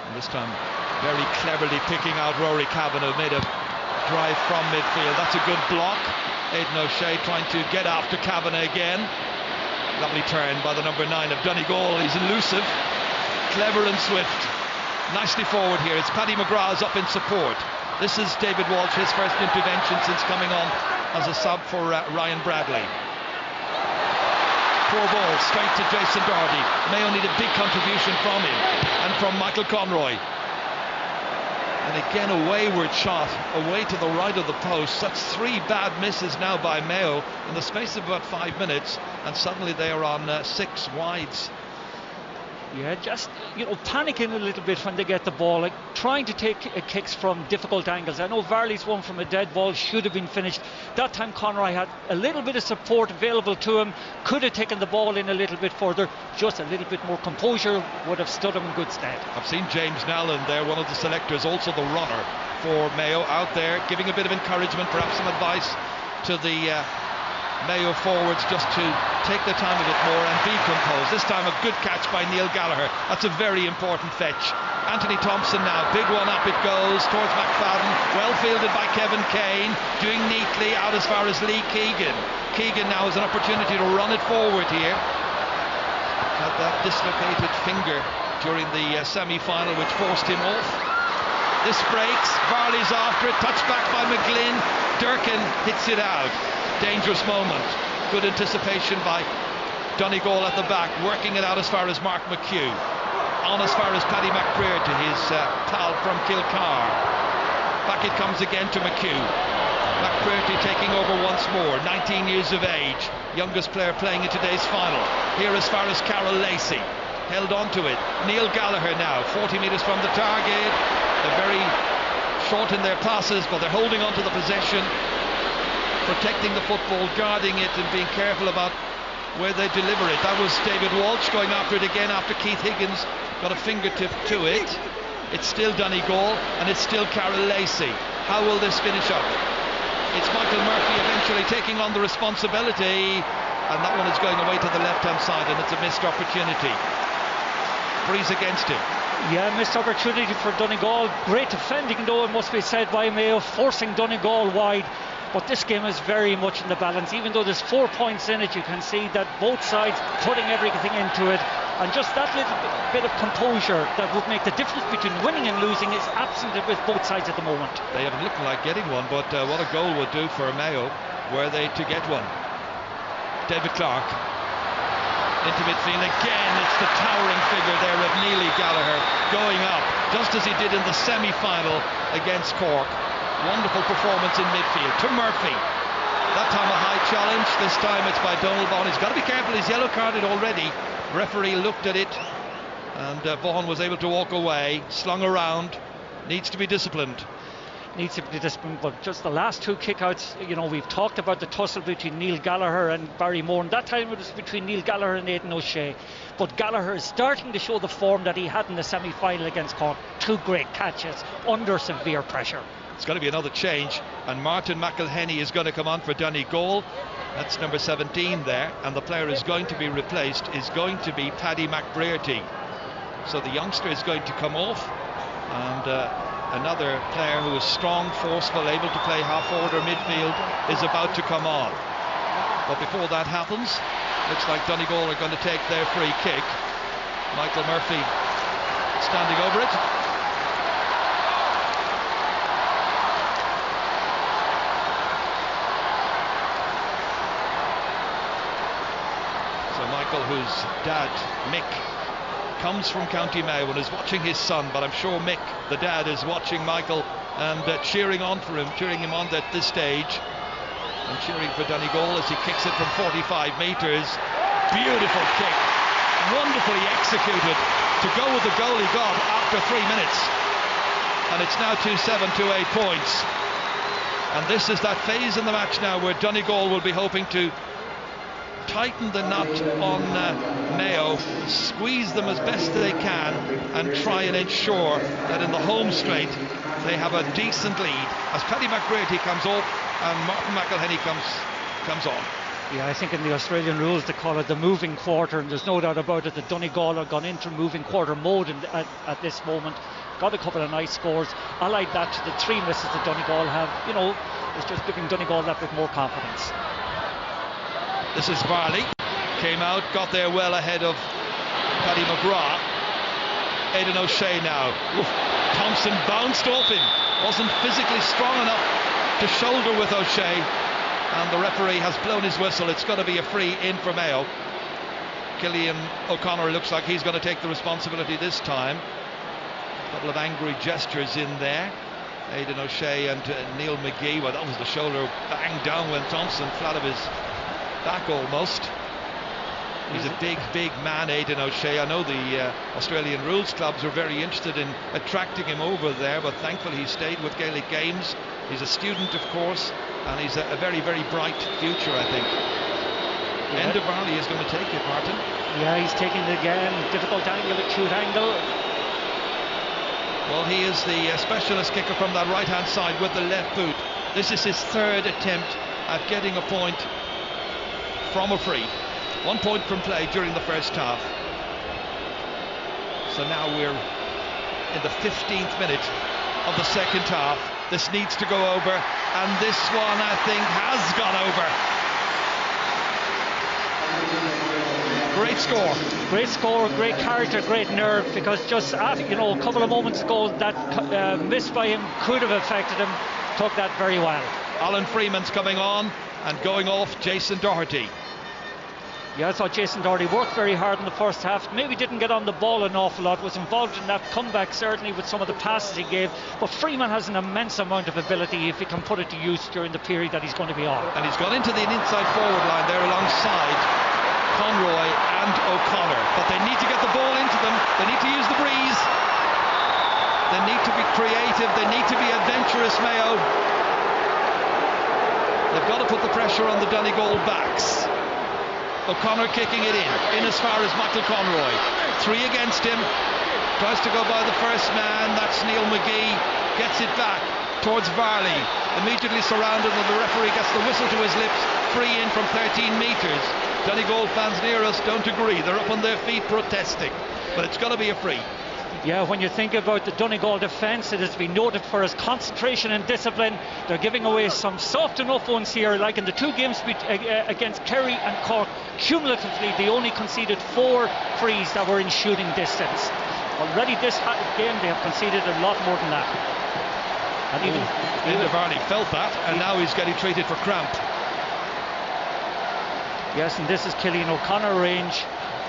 And this time very cleverly picking out Rory Kavanagh, made a drive from midfield. That's a good block. Aidan O'Shea trying to get after Kavanagh again. Lovely turn by the number 9 of Donegal. He's elusive, clever and swift. Nicely forward here. It's Paddy McGrath's up in support. This is David Walsh, his first intervention since coming on as a sub for Ryan Bradley. Poor ball straight to Jason Doherty. Mayo need a big contribution from him and from Michael Conroy. And again a wayward shot away to the right of the post. That's 3 bad misses now by Mayo in the space of about 5 minutes, and suddenly they are on 6 wides. Yeah, just panicking a little bit when they get the ball, like trying to take kicks from difficult angles. I know Varley's one from a dead ball should have been finished. That time Conroy had a little bit of support available to him, could have taken the ball in a little bit further. Just a little bit more composure would have stood him in good stead. I've seen James Nallen there, one of the selectors, also the runner for Mayo, out there giving a bit of encouragement, perhaps some advice to the Mayo forwards just to take the time a bit more and be composed. This time a good catch by Neil Gallagher. That's a very important fetch. Anthony Thompson now, big one up it goes towards McFadden, well fielded by Kevin Kane, doing neatly out as far as Lee Keegan. Keegan now has an opportunity to run it forward here. Had that dislocated finger during the semi-final which forced him off. This breaks, Varley's after it, touched back by McGlynn. Durkin hits it out. Dangerous moment. Good anticipation by Donegal at the back, working it out as far as Mark McHugh. On as far as Paddy McBrear to his pal from Kilcar. Back it comes again to McHugh. McBrearty taking over once more, 19 years of age, youngest player playing in today's final. Here as far as Carol Lacey, held on to it. Neil Gallagher now, 40 metres from the target. They're very short in their passes, but they're holding on to the possession, protecting the football, guarding it and being careful about where they deliver it. That was David Walsh going after it again after Keith Higgins got a fingertip to it. It's still Donegal and it's still Carol Lacey. How will this finish up? It's Michael Murphy eventually taking on the responsibility, and that one is going away to the left-hand side, and it's a missed opportunity. Breeze against him. Yeah, missed opportunity for Donegal. Great defending though, it must be said, by Mayo, forcing Donegal wide. But this game is very much in the balance. Even though there's 4 points in it, you can see that both sides putting everything into it, and just that little bit of composure that would make the difference between winning and losing is absent with both sides at the moment. They haven't looked like getting one, but what a goal would do for Mayo were they to get one. David Clark into midfield again. It's the towering figure there of Neely Gallagher going up, just as he did in the semi-final against Cork. Wonderful performance in midfield to Murphy. That time a high challenge, this time it's by Donald Vaughan. He's got to be careful, he's yellow carded already. Referee looked at it and Vaughan was able to walk away, slung around, needs to be disciplined. But just the last two kickouts, you know, we've talked about the tussle between Neil Gallagher and Barry Moore, and that time it was between Neil Gallagher and Aidan O'Shea. But Gallagher is starting to show the form that he had in the semi-final against Cork. Two great catches under severe pressure. It's going to be another change, and Martin McElhenney is going to come on for Donegal. That's number 17 there, and the player who's going to be replaced is going to be Paddy McBrearty. So the youngster is going to come off, and another player who is strong, forceful, able to play half-forward or midfield is about to come on. But before that happens, looks like Donegal are going to take their free kick. Michael Murphy standing over it. So Michael, whose dad, Mick, comes from County Mayo and is watching his son, but I'm sure Mick, the dad, is watching Michael and cheering on for him, cheering him on at this stage, and cheering for Donegal as he kicks it from 45 metres. Beautiful kick, wonderfully executed to go with the goal he got after 3 minutes, and it's now 2-7 to 8 points. And this is that phase in the match now where Donegal will be hoping to tighten the knot on Mayo, squeeze them as best they can, and try and ensure that in the home straight they have a decent lead as Paddy McBrearty comes off and Martin McElhenney comes on. Yeah, I think in the Australian rules they call it the moving quarter, and there's no doubt about it that Donegal have gone into moving quarter mode at this moment. Got a couple of nice scores. I like that to the 3 misses that Donegal have. You know, it's just giving Donegal that bit more confidence. This is Varley, came out, got there well ahead of Paddy McGrath. Aidan O'Shea now. Oof. Thompson bounced off him, wasn't physically strong enough to shoulder with O'Shea, and the referee has blown his whistle. It's got to be a free in for Mayo. Killian O'Connor looks like he's going to take the responsibility this time. A couple of angry gestures in there. Aidan O'Shea and Neil McGee. Well, that was the shoulder bang down when Thompson flat of his back almost. He's a big man, Aidan O'Shea. I know the Australian rules clubs were very interested in attracting him over there, but thankfully he stayed with Gaelic Games. He's a student, of course, and he's a very bright future, I think. Yeah. Enda Varley is going to take it, Martin. Yeah, he's taking it again. Difficult angle, acute angle. Well, he is the specialist kicker from that right-hand side with the left boot. This is his third attempt at getting a point from a free. 1 point from play during the first half. So now we're in the 15th minute of the second half. This needs to go over, and this one I think has gone over. Great score. Great score, great character, great nerve, because just after, you know, a couple of moments ago that miss by him could have affected him. Took that very well. Alan Freeman's coming on and going off Jason Doherty. Yeah, I thought Jason Doherty worked very hard in the first half. Maybe didn't get on the ball an awful lot, was involved in that comeback certainly with some of the passes he gave. But Freeman has an immense amount of ability if he can put it to use during the period that he's going to be on. And he's gone into the inside forward line there alongside Conroy and O'Connor. But they need to get the ball into them. They need to use the breeze. They need to be creative. They need to be adventurous, Mayo. They've got to put the pressure on the Donegal backs. O'Connor kicking it in as far as Michael Conroy. 3 against him. Tries to go by the first man. That's Neil McGee. Gets it back towards Varley. Immediately surrounded, and the referee gets the whistle to his lips. Free in from 13 metres. Donegal fans near us don't agree. They're up on their feet protesting. But it's got to be a free. Yeah, when you think about the Donegal defence, it has been noted for its concentration and discipline. They're giving away some soft enough ones here, like in the 2 games against Kerry and Cork. Cumulatively, they only conceded 4 frees that were in shooting distance. Already this game, they have conceded a lot more than that. And even Varney felt that, and now he's getting treated for cramp. Yes, and this is Cillian O'Connor range.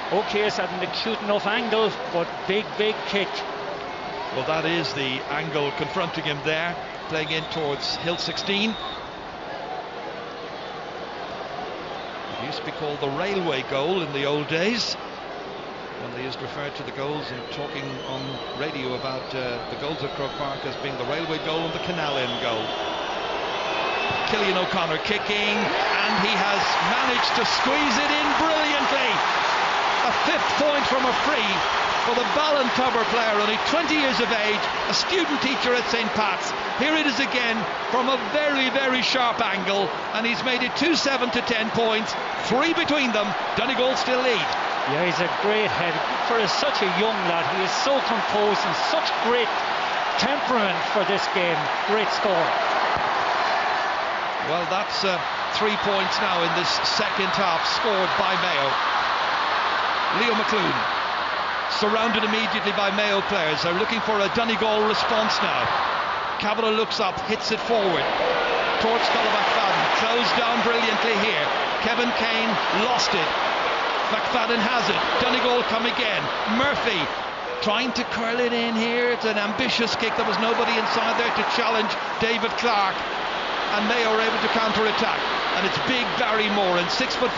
Okay, it's at an acute enough angle, but big kick. Well, that is the angle confronting him there, playing in towards Hill 16. It used to be called the railway goal in the old days, when they used to refer to the goals and talking on radio about the goals at Croke Park as being the railway goal and the canal end goal. Cillian O'Connor kicking, and he has managed to squeeze it in brilliantly. A 5th point from a free for the Ballintober player, only 20 years of age, a student teacher at St. Pat's. Here it is again from a very sharp angle, and he's made it 2-7 to 10 points, 3 between them. Donegal still lead. Yeah, he's a great head for such a young lad. He is so composed and such great temperament for this game. Great score. Well, that's 3 points now in this second half, scored by Mayo. Leo McClune, surrounded immediately by Mayo players. They're looking for a Donegal response now. Kavanagh looks up, hits it forward towards Colin McFadden. Closed down brilliantly here. Kevin Kane lost it. McFadden has it. Donegal come again. Murphy trying to curl it in here. It's an ambitious kick. There was nobody inside there to challenge David Clark. And Mayo are able to counter-attack. And it's big Barry Moran, 6'5"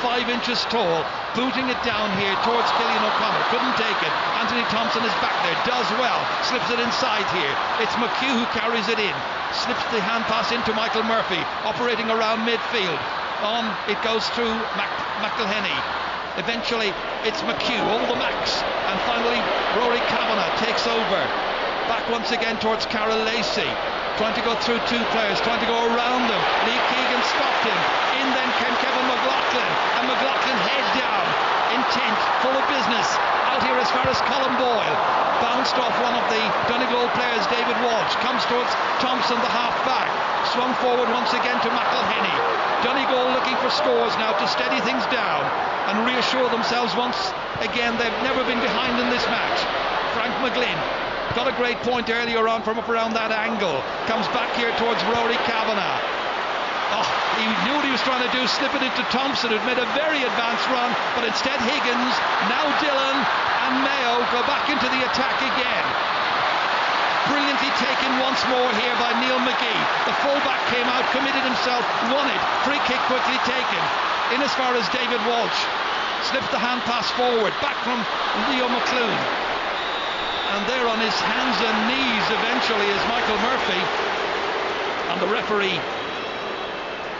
tall, booting it down here towards Cillian O'Connor. Couldn't take it. Anthony Thompson is back there, does well, slips it inside here. It's McHugh who carries it in, slips the hand pass into Michael Murphy, operating around midfield. On it goes through McElhenney. Eventually it's McHugh, all the Macs, and finally Rory Kavanagh takes over. Back once again towards Carol Lacey, trying to go through 2 players, trying to go around them. Lee Keegan stopped him. In then came Kevin McLaughlin, and McLaughlin head down, intent, full of business. Out here as far as Colin Boyle, bounced off one of the Donegal players, David Walsh, comes towards Thompson, the half-back, swung forward once again to McElhenney. Donegal looking for scores now to steady things down and reassure themselves once again they've never been behind in this match. Frank McGlynn got a great point earlier on from up around that angle. Comes back here towards Rory Kavanagh. Oh, he knew what he was trying to do, slip it into Thompson, who'd made a very advanced run, but instead Higgins, now Dillon and Mayo go back into the attack again. Brilliantly taken once more here by Neil McGee. The fullback came out, committed himself, won it. Free kick quickly taken. In as far as David Walsh. Slips the hand pass forward, back from Leo McClune. And there on his hands and knees eventually is Michael Murphy, and the referee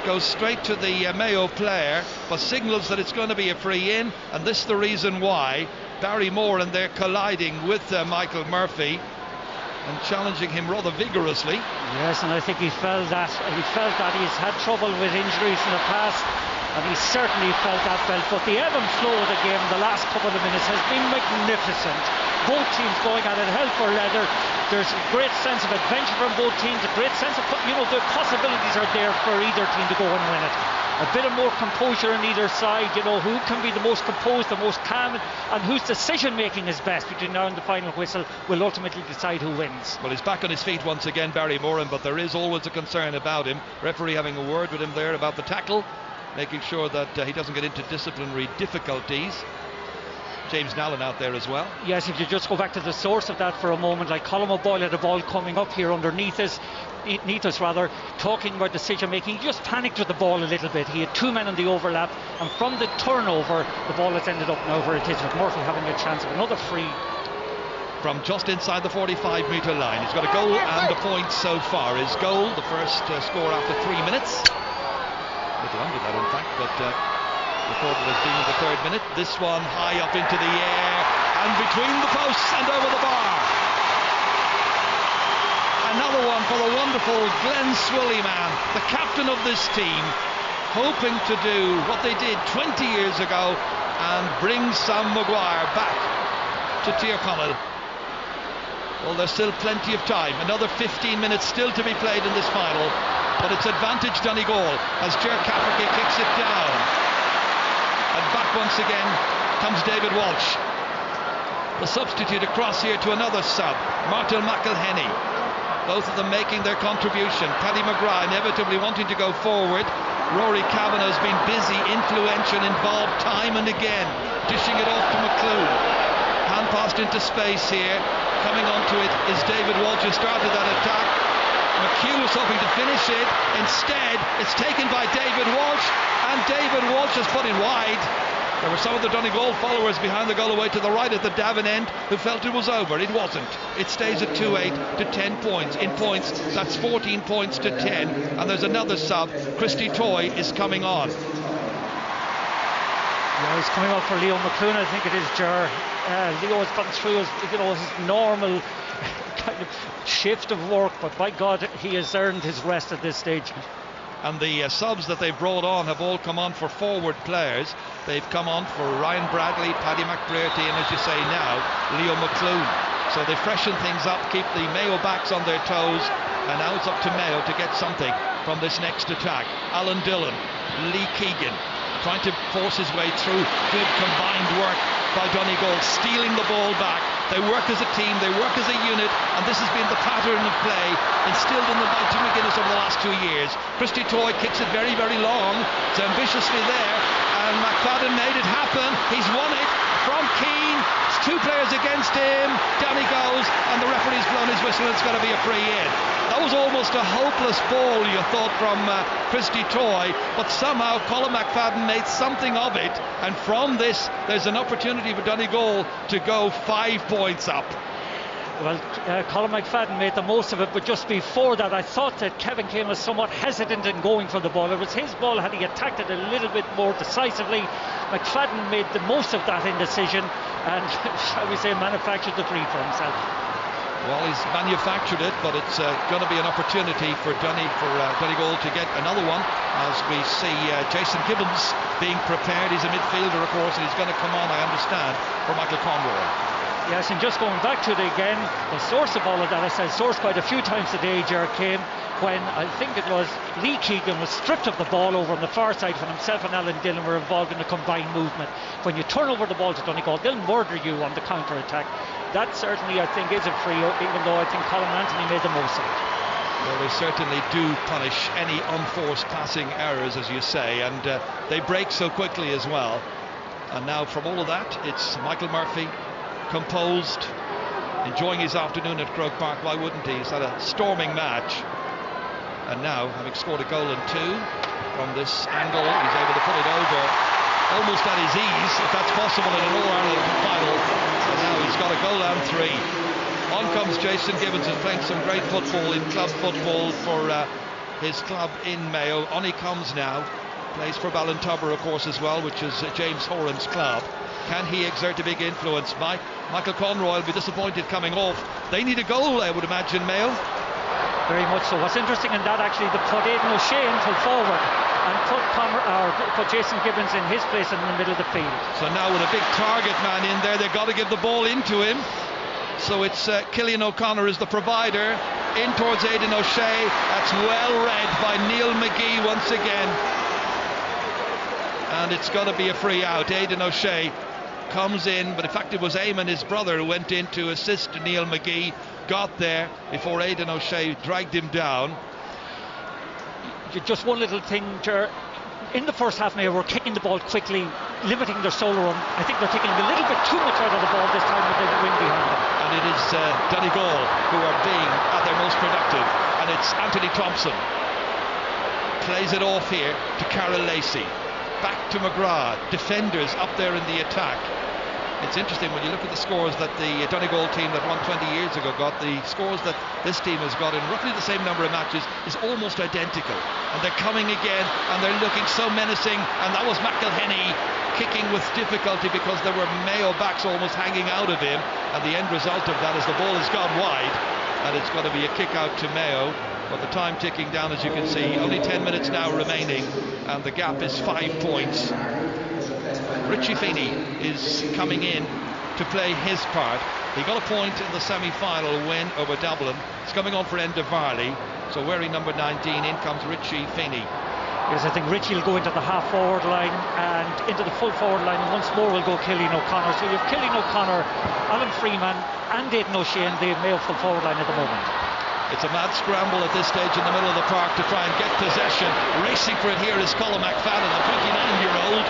goes straight to the Mayo player but signals that it's going to be a free in, and this is the reason why. Barry Moore, and they're colliding with Michael Murphy and challenging him rather vigorously. Yes, and I think he felt that he's had trouble with injuries in the past, and he certainly felt that belt. But the ebb and flow of the game in the last couple of minutes has been magnificent. Both teams going at it hell for leather. There's a great sense of adventure from both teams, a great sense of, the possibilities are there for either team to go and win it. A bit of more composure on either side, who can be the most composed, the most calm, and whose decision making is best between now and the final whistle will ultimately decide who wins. Well, he's back on his feet once again, Barry Moran, but there is always a concern about him. Referee having a word with him there about the tackle. making sure that he doesn't get into disciplinary difficulties. James Nallen out there as well. Yes, if you just go back to the source of that for a moment, like Colm O'Boyle had a ball coming up here underneath us, talking about decision making. He just panicked with the ball a little bit. He had two men on the overlap, and from the turnover, the ball has ended up now where it is, with Murphy having a chance of another free. From just inside the 45-metre line. He's got a goal and a point so far. His goal, the first score after 3 minutes. A little under that, in fact, but recorded as being the third minute. This one high up into the air and between the posts and over the bar. Another one for the wonderful Glenn Swillyman, the captain of this team, hoping to do what they did 20 years ago and bring Sam Maguire back to Tyrconnell. Well, there's still plenty of time. Another 15 minutes still to be played in this final, but it's advantage Donegal as Ger Cafferty kicks it down. And back once again comes David Walsh. The substitute across here to another sub, Martin McElhenney. Both of them making their contribution. Paddy McGrath inevitably wanting to go forward. Rory Kavanagh has been busy, influential, involved time and again, dishing it off to McClune. Hand passed into space here. Coming onto it is David Walsh, who started that attack. McHugh was hoping to finish it. Instead, it's taken by David Walsh, and David Walsh has put it wide. There were some of the Donegal followers behind the goal away to the right at the Davin end who felt it was over. It wasn't. It stays at 2-8 to 10 points. In points, that's 14 points to 10. And there's another sub. Christy Toy is coming on. Yeah, he's coming up for Leo McClune, I think it is, Ger. Leo has gone through his normal kind of shift of work, but by God, he has earned his rest at this stage. And the subs that they've brought on have all come on for forward players. They've come on for Ryan Bradley, Paddy McBrearty, and as you say now, Leo McClune. So they freshen things up, keep the Mayo backs on their toes, and now it's up to Mayo to get something from this next attack. Alan Dillon, Lee Keegan, trying to force his way through. Good combined work by Donegal, stealing the ball back. They work as a team, they work as a unit, and this has been the pattern of play instilled in them by Jim McGuinness over the last 2 years. Christy Toy kicks it very, very long. It's ambitiously there, and McFadden made it happen. He's won it from Keane. It's two players against him. Down he goes, and the referee's blown his whistle, and it's going to be a free in. That was almost a hopeless ball, you thought, from Christy Toy, but somehow Colm McFadden made something of it, and from this there's an opportunity for Donegal to go 5 points up. Well, Colm McFadden made the most of it, but just before that I thought that Kevin Kane was somewhat hesitant in going for the ball. It was his ball. Had he attacked it a little bit more decisively, McFadden made the most of that indecision and, shall we say, manufactured the free for himself. Well, he's manufactured it, but it's going to be an opportunity for Donegal to get another one, as we see Jason Gibbons being prepared. He's a midfielder, of course, and he's going to come on, I understand, for Michael Conroy. Yes, and just going back to it again, the source of all of that, I said source quite a few times today, Ger, came when I think it was Lee Keegan was stripped of the ball over on the far side when himself and Alan Dillon were involved in a combined movement. When you turn over the ball to Donegal, they'll murder you on the counter-attack. That certainly, I think, is a free, even though I think Colin Anthony made the most of it. Well, they certainly do punish any unforced passing errors, as you say, and they break so quickly as well. And now from all of that, it's Michael Murphy, composed, enjoying his afternoon at Croke Park. Why wouldn't he? He's had a storming match, and now, having scored a goal and two from this angle, he's able to put it over almost at his ease, if that's possible in an All-Ireland final. And now he's got a goal and three. On comes Jason Gibbons, who's playing some great football in club football for his club in Mayo. On he comes now, plays for Ballintubber, of course, as well, which is James Horan's club. Can he exert a big influence? Michael Conroy will be disappointed coming off. They need a goal, I would imagine, Mayo. Very much so. What's interesting in that, actually, they put Aidan O'Shea into forward and put Jason Gibbons in his place in the middle of the field. So now with a big target man in there, they've got to give the ball into him. So it's Killian O'Connor is the provider. In towards Aidan O'Shea. That's well read by Neil McGee once again. And it's got to be a free out. Aidan O'Shea comes in, but in fact it was Eamon, his brother, who went in to assist Neil McGee. Got there before Aidan O'Shea dragged him down. Just one little thing, Ger. in the first half, Mayo were kicking the ball quickly, limiting their solo run. I think they're taking a little bit too much out of the ball this time with the wing behind them. And it is Donegal who are being at their most productive, and it's Anthony Thompson. Plays it off here to Carol Lacey. Back to McGrath. Defenders up there in the attack. It's interesting when you look at the scores that the Donegal team that won 20 years ago got, the scores that this team has got in roughly the same number of matches is almost identical. And they're coming again, and they're looking so menacing. And that was McElhenney kicking with difficulty because there were Mayo backs almost hanging out of him. And the end result of that is the ball has gone wide, and it's going to be a kick out to Mayo. But the time ticking down, as you can see, only 10 minutes now remaining, and the gap is 5 points. Richie Feeney is coming in to play his part. He got a point in the semi-final win over Dublin. He's coming on for Enda Varley. So wearing number 19, in comes Richie Feeney. Yes, I think Richie will go into the half-forward line and into the full-forward line. Once more will go Cillian O'Connor. So you have Cillian O'Connor, Alan Freeman and Aidan O'Shea in the Mayo full-forward line at the moment. It's a mad scramble at this stage in the middle of the park to try and get possession. Racing for it here is Colin McFadden, the 29-year-old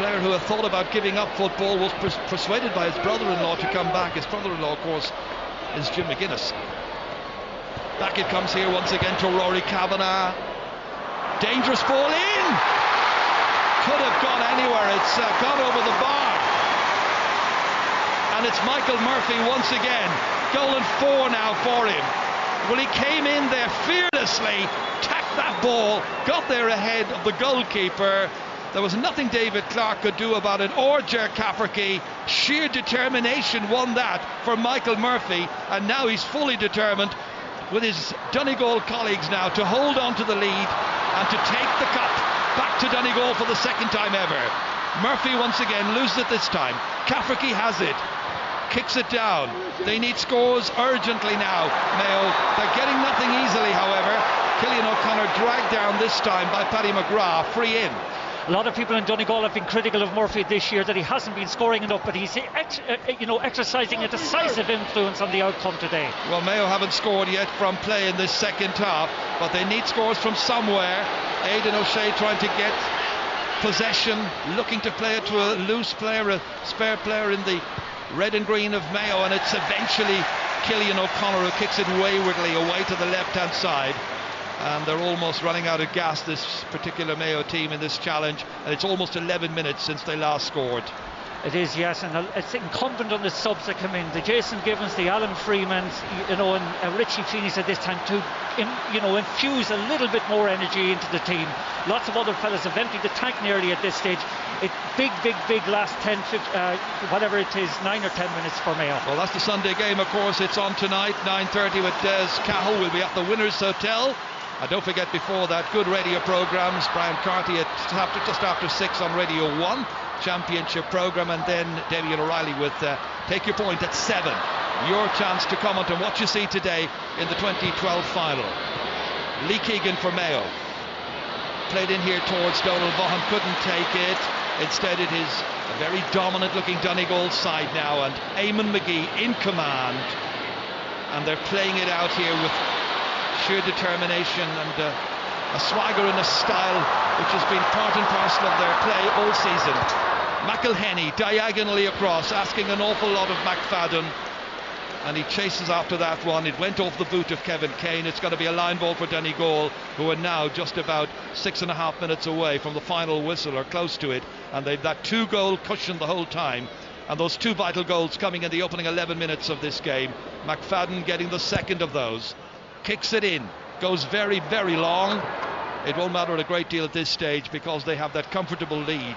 player who had thought about giving up football, was persuaded by his brother-in-law to come back. His brother-in-law, of course, is Jim McGuinness. Back it comes here once again to Rory Kavanagh. Dangerous ball in! Could have gone anywhere. It's gone over the bar. And it's Michael Murphy once again. Goal and 4 now for him. Well, he came in there fearlessly, tacked that ball, got there ahead of the goalkeeper. There was nothing David Clark could do about it, or Ger Cafferty. Sheer determination won that for Michael Murphy, and now he's fully determined with his Donegal colleagues now to hold on to the lead and to take the cup back to Donegal for the second time ever. Murphy once again loses it this time. Cafferty has it. Kicks it down. They need scores urgently now, Mayo. They're getting nothing easily, however. Cillian O'Connor dragged down this time by Paddy McGrath, free in. A lot of people in Donegal have been critical of Murphy this year, that he hasn't been scoring enough, but he's exercising a decisive influence on the outcome today. Well, Mayo haven't scored yet from play in this second half, but they need scores from somewhere. Aidan O'Shea trying to get possession, looking to play it to a loose player, a spare player in the red and green of Mayo, and it's eventually Cillian O'Connor who kicks it waywardly away to the left-hand side. And they're almost running out of gas, this particular Mayo team, in this challenge, and it's almost 11 minutes since they last scored. It is, yes, and it's incumbent on the subs that come in, the Jason Givens, the Alan Freemans, and Richie Feeney at this time to infuse a little bit more energy into the team. Lots of other fellas have emptied the tank nearly at this stage. It big last 10, 15, whatever it is, 9 or 10 minutes for Mayo. Well, that's the Sunday game, of course. It's on tonight, 9:30 with Des Cahill. We'll be at the Winners Hotel. And don't forget, before that, good radio programmes. Brian Carty at just after 6 on Radio 1, championship programme, and then Damien O'Reilly with Take Your Point at 7. Your chance to comment on what you see today in the 2012 final. Lee Keegan for Mayo. Played in here towards Donald Vaughan, couldn't take it. Instead, it is a very dominant-looking Donegal side now, and Eamon McGee in command. And they're playing it out here with sheer determination and a swagger and a style which has been part and parcel of their play all season. McElhenney diagonally across, asking an awful lot of McFadden, and he chases after that one. It went off the boot of Kevin Kane. It's going to be a line ball for Donegal, who are now just about 6.5 minutes away from the final whistle, or close to it, and they've that 2-goal cushion the whole time. And those 2 vital goals coming in the opening 11 minutes of this game. McFadden getting the second of those. Kicks it in, goes very, very long. It won't matter a great deal at this stage because they have that comfortable lead.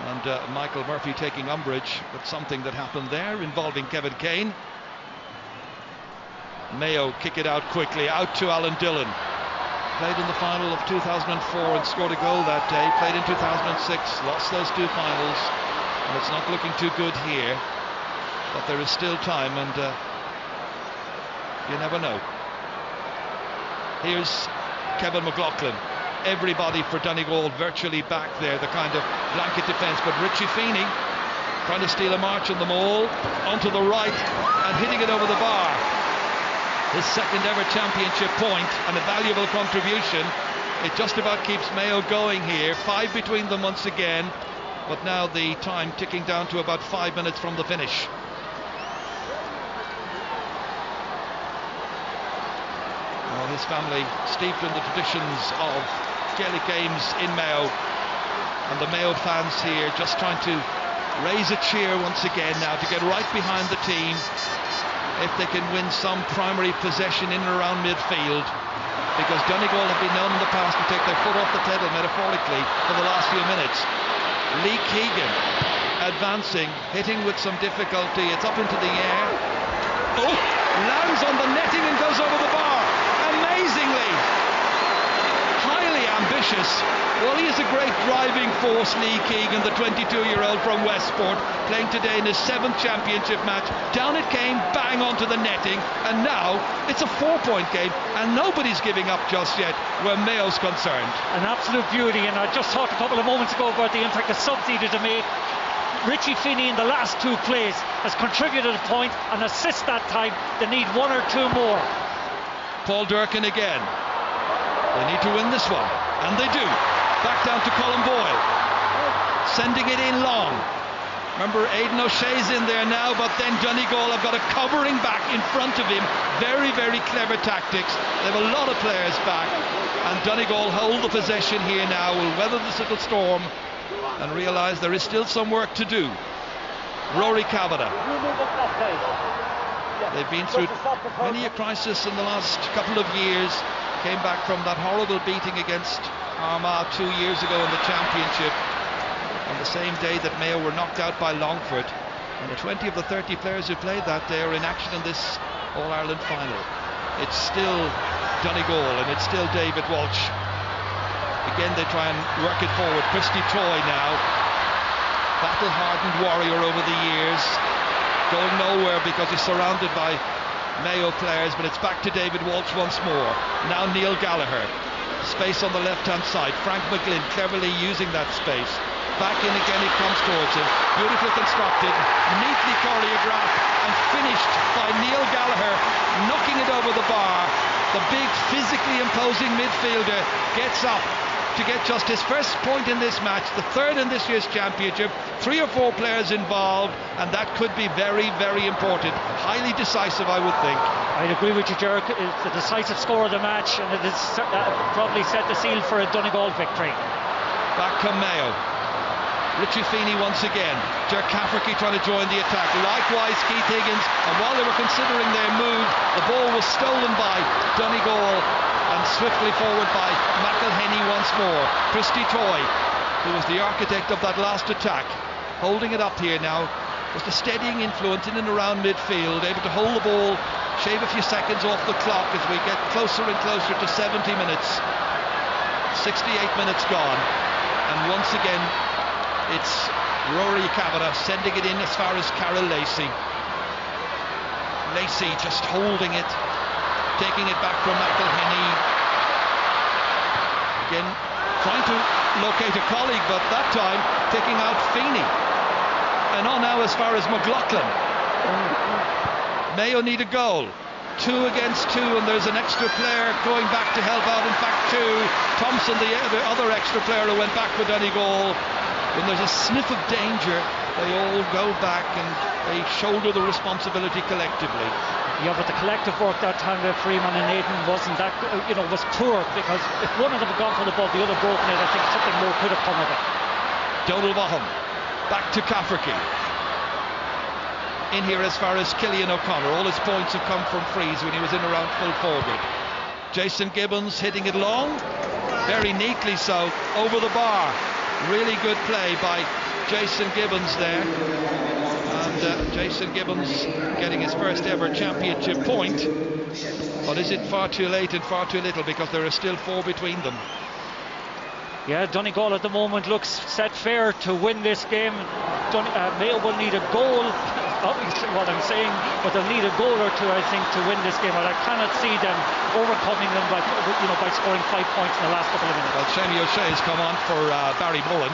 And Michael Murphy taking umbrage with something that happened there involving Kevin Kane. Mayo kick it out quickly, out to Alan Dillon. Played in the final of 2004 and scored a goal that day. Played in 2006, lost those 2 finals, and it's not looking too good here. But there is still time, and you never know. Here's Kevin McLaughlin. Everybody for Donegal virtually back there, the kind of blanket defence. But Richie Feeney trying to steal a march on them all, onto the right and hitting it over the bar. His second ever championship point and a valuable contribution It just about keeps Mayo going here. 5 between them once again, but now the time ticking down to about 5 minutes from the finish. Well, his family steeped in the traditions of Gaelic games in Mayo, and the Mayo fans here just trying to raise a cheer once again now to get right behind the team if they can win some primary possession in and around midfield, because Donegal have been known in the past to take their foot off the pedal metaphorically for the last few minutes. Lee Keegan advancing, hitting with some difficulty. It's up into the air. Oh, lands on the netting and goes over the bar. Amazingly, highly ambitious. Well, he is a great driving force, Lee Keegan, the 22-year-old from Westport, playing today in his 7th championship match. Down it came, bang onto the netting, and now it's a 4-point game, and nobody's giving up just yet where Mayo's concerned. An absolute beauty, and I just talked a couple of moments ago about the impact the subs needed to make. Richie Feeney in the last 2 plays has contributed a point and assist that time. They need 1 or 2 more. Paul Durkin again. They need to win this one, and they do. Back down to Colin Boyle, sending it in long. Remember, Aidan O'Shea's in there now, but then Donegal have got a covering back in front of him. Very, very clever tactics. They have a lot of players back, and Donegal hold the possession here now, will weather this little storm and realise there is still some work to do. Rory Kavanagh. They've been through many a crisis in the last couple of years. Came back from that horrible beating against Armagh 2 years ago in the championship, on the same day that Mayo were knocked out by Longford, and the 20 of the 30 players who played that day are in action in this All-Ireland final. It's still Donegal and it's still David Walsh. Again they try and work it forward. Christy Troy now, battle-hardened warrior over the years, going nowhere because he's surrounded by Mayo players, but it's back to David Walsh once more. Now Neil Gallagher, space on the left-hand side. Frank McGlynn cleverly using that space. Back in again, it comes towards him. Beautifully constructed, neatly choreographed, and finished by Neil Gallagher, knocking it over the bar. The big, physically imposing midfielder gets up to get just his first point in this match, the 3rd in this year's championship. 3 or 4 players involved, and that could be very, very important. Highly decisive, I would think. I'd agree with you, Jerk. It's the decisive score of the match, and it has probably set the seal for a Donegal victory. Back come Mayo. Richie Feeney once again. Jerk Cafferty trying to join the attack. Likewise Keith Higgins, and while they were considering their move, the ball was stolen by Donegal and swiftly forward by McElhenney once more. Christy Troy, who was the architect of that last attack, holding it up here now. Just a steadying influence in and around midfield, able to hold the ball, shave a few seconds off the clock as we get closer and closer to 70 minutes. 68 minutes gone, and once again it's Rory Kavanagh sending it in as far as Carol Lacey. Lacey just holding it, taking it back from McElhenney. Again trying to locate a colleague, but that time taking out Feeney. And on now as far as McLaughlin. Mayo need a goal. 2 against 2, and there's an extra player going back to help out. In fact, 2. Thompson, the other extra player who went back for Donegal. When there's a sniff of danger, they all go back and they shoulder the responsibility collectively. Yeah, but the collective work that time with Freeman and Aidan wasn't that, was poor, because if one of them had gone for the ball, the other broken it, I think something more could have come of it. Donald Vaughan, back to Cafferty. In here as far as Killian O'Connor. All his points have come from frees when he was in around full forward. Jason Gibbons hitting it long, very neatly so, over the bar. Really good play by Jason Gibbons there. And Jason Gibbons getting his first ever championship point. But is it far too late and far too little, because there are still 4 between them? Yeah, Donegal at the moment looks set fair to win this game. Mayo will need a goal, obviously what I'm saying, but they'll need a goal or 2, I think, to win this game. And I cannot see them overcoming them by scoring 5 points in the last couple of minutes. Well, Shamie O'Shea has come on for Barry Mullen,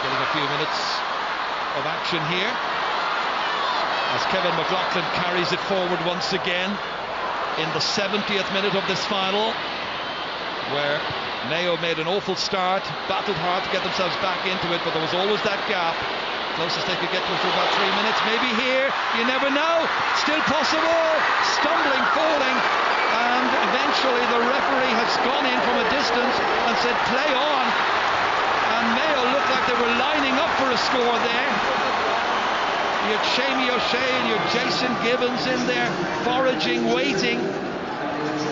getting a few minutes of action here as Kevin McLaughlin carries it forward once again in the 70th minute of this final. where Mayo made an awful start, battled hard to get themselves back into it, but there was always that gap. Closest they could get to it for about 3 minutes. Maybe here, you never know. Still possible. Stumbling, falling, and eventually the referee has gone in from a distance and said play on. And Mayo looked like they were lining up for a score there. You had Shamey O'Shea and you had Jason Gibbons in there, foraging, waiting.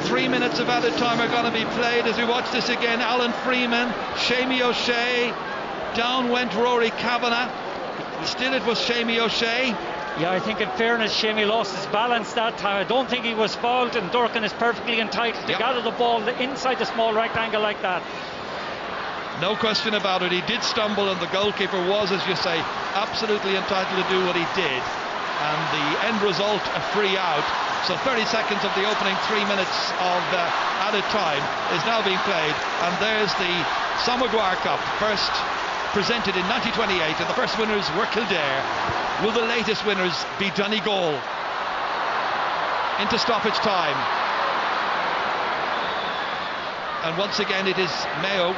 3 minutes of added time are going to be played as we watch this again. Alan Freeman, Shamey O'Shea, down went Rory Kavanagh. Still it was Shamey O'Shea. Yeah, I think in fairness, Shamey lost his balance that time. I don't think he was fouled, and Durkin is perfectly entitled to gather the ball inside the small rectangle like that. No question about it. He did stumble, and the goalkeeper was, as you say, absolutely entitled to do what he did. And the end result, a free out. So 30 seconds of the opening 3 minutes of added time is now being played. And there's the Sam Maguire Cup, first presented in 1928, and the first winners were Kildare. Will the latest winners be Donegal? Into stoppage time. And once again it is Mayo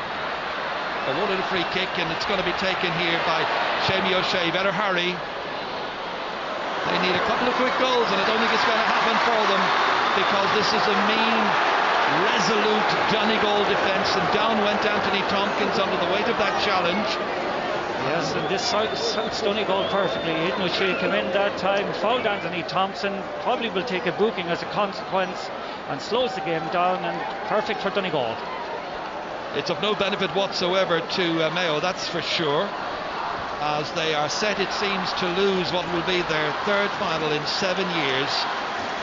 awarded a free kick, and it's going to be taken here by Shamey O'Shea. Better hurry. They need a couple of quick goals, and I don't think it's going to happen for them, because this is a mean, resolute Donegal defence, and down went Anthony Tompkins under the weight of that challenge. Yes, and this suits Donegal perfectly. Aidan O'Shea came in that time, fouled Anthony Thompson, probably will take a booking as a consequence, and slows the game down, and perfect for Donegal. It's of no benefit whatsoever to Mayo, that's for sure, as they are set, it seems, to lose what will be their third final in 7 years.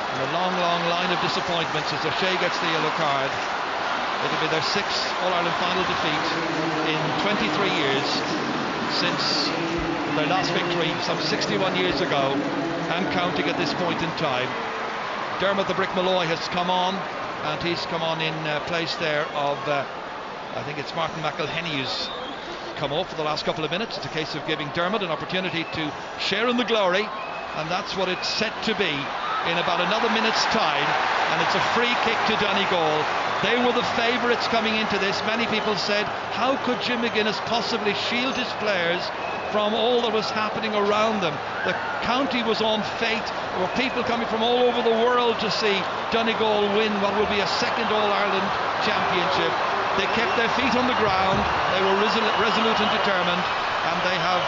And a long, long line of disappointments as O'Shea gets the yellow card. It'll be their sixth All-Ireland final defeat in 23 years since their last victory some 61 years ago, and counting at this point in time. Dermot the Brick Malloy has come on, and he's come on in place there of I think it's Martin McElhenney who's come off for the last couple of minutes. It's a case of giving Dermot an opportunity to share in the glory, and that's what it's set to be in about another minute's time. And it's a free kick to Donegal. They were the favourites coming into this. Many people said, how could Jim McGuinness possibly shield his players from all that was happening around them? The county was on fate. There were people coming from all over the world to see Donegal win what will be a second All-Ireland championship. They kept their feet on the ground. They were resolute and determined, and they have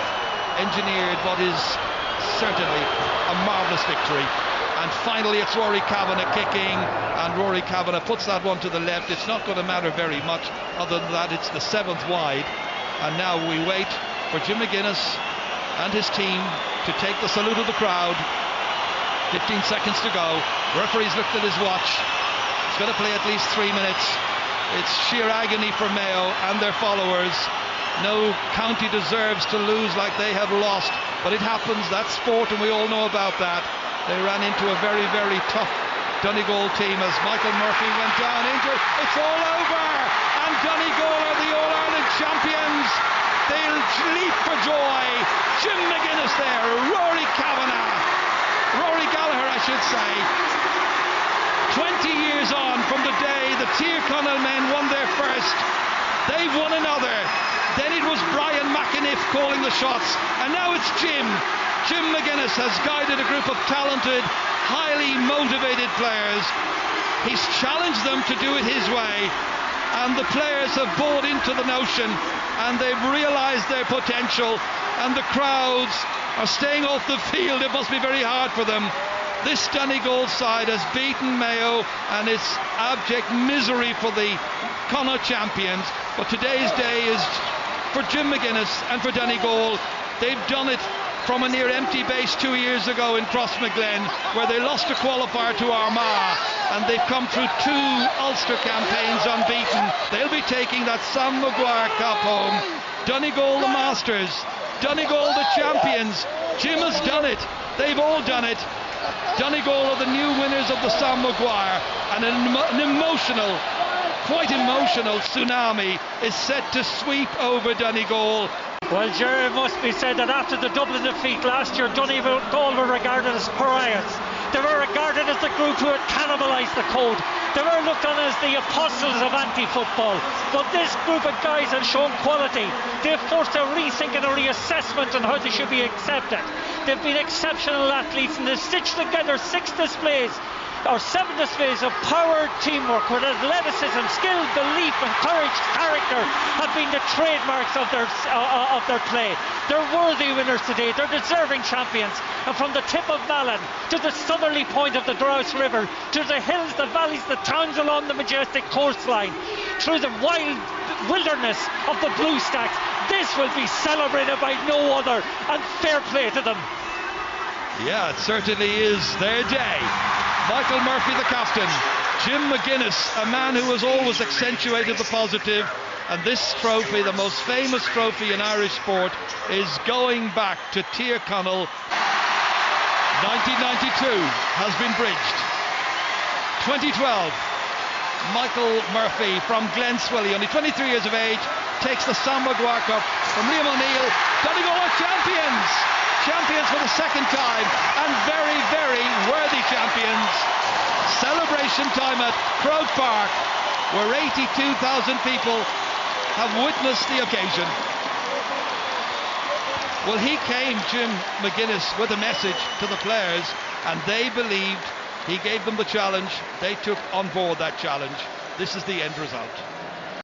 engineered what is certainly a marvellous victory. And finally it's Rory Kavanagh kicking, and Rory Kavanagh puts that one to the left. It's not going to matter very much. Other than that, it's the seventh wide, and now we wait for Jim McGuinness and his team to take the salute of the crowd. 15 seconds to go. Referee's looked at his watch. It's going to play at least 3 minutes. It's sheer agony for Mayo and their followers. No county deserves to lose like they have lost, but it happens. That's sport, and we all know about that. They ran into a very, very tough Donegal team as Michael Murphy went down injured. It's all over, and Donegal are the All-Ireland champions. They'll leap for joy. Jim McGuinness there, Rory Gallagher, I should say. 20 years on from the day the Tyrconnell men won their first, they've won another. Then it was Brian McAniff calling the shots, and now it's Jim McGuinness has guided a group of talented, highly motivated players. He's challenged them to do it his way, and the players have bought into the notion, and they've realised their potential, and the crowds are staying off the field. It must be very hard for them. This Donegal side has beaten Mayo, and it's abject misery for the Connacht champions. But today's day is for Jim McGuinness and for Donegal. They've done it from a near empty base 2 years ago in Crossmaglen, where they lost a qualifier to Armagh, and they've come through 2 Ulster campaigns unbeaten. They'll be taking that Sam Maguire Cup home. Donegal the masters, Donegal the champions. Jim has done it. They've all done it. Donegal are the new winners of the Sam Maguire, and an emotional, quite emotional tsunami is set to sweep over Donegal. Well, Jerry, it must be said that after the Dublin defeat last year, Donegal were regarded as pariahs. They were regarded as the group who had cannibalised the code. They were looked on as the apostles of anti-football, but this group of guys have shown quality. They've forced a rethink and a reassessment on how they should be accepted. They've been exceptional athletes, and they've stitched together 7 displays of power, teamwork, where athleticism, skill, belief and courage, character have been the trademarks of their play. They're worthy winners today. They're deserving champions. And from the tip of Malin to the southerly point of the Grouse River, to the hills, the valleys, the towns along the majestic coastline, through the wild wilderness of the Blue Stacks, this will be celebrated by no other, and fair play to them. Yeah, it certainly is their day. Michael Murphy, the captain. Jim McGuinness, a man who has always accentuated the positive. And this trophy, the most famous trophy in Irish sport, is going back to Tyrconnell. 1992 has been bridged. 2012, Michael Murphy from Glenswilly, only 23 years of age, takes the Sambagua Cup from Liam O'Neill. Donegal are champions! Champions for the second time, and very, very worthy champions. Celebration time at Croke Park, where 82,000 people have witnessed the occasion. Well, he came, Jim McGuinness, with a message to the players, and they believed. He gave them the challenge. They took on board that challenge. This is the end result.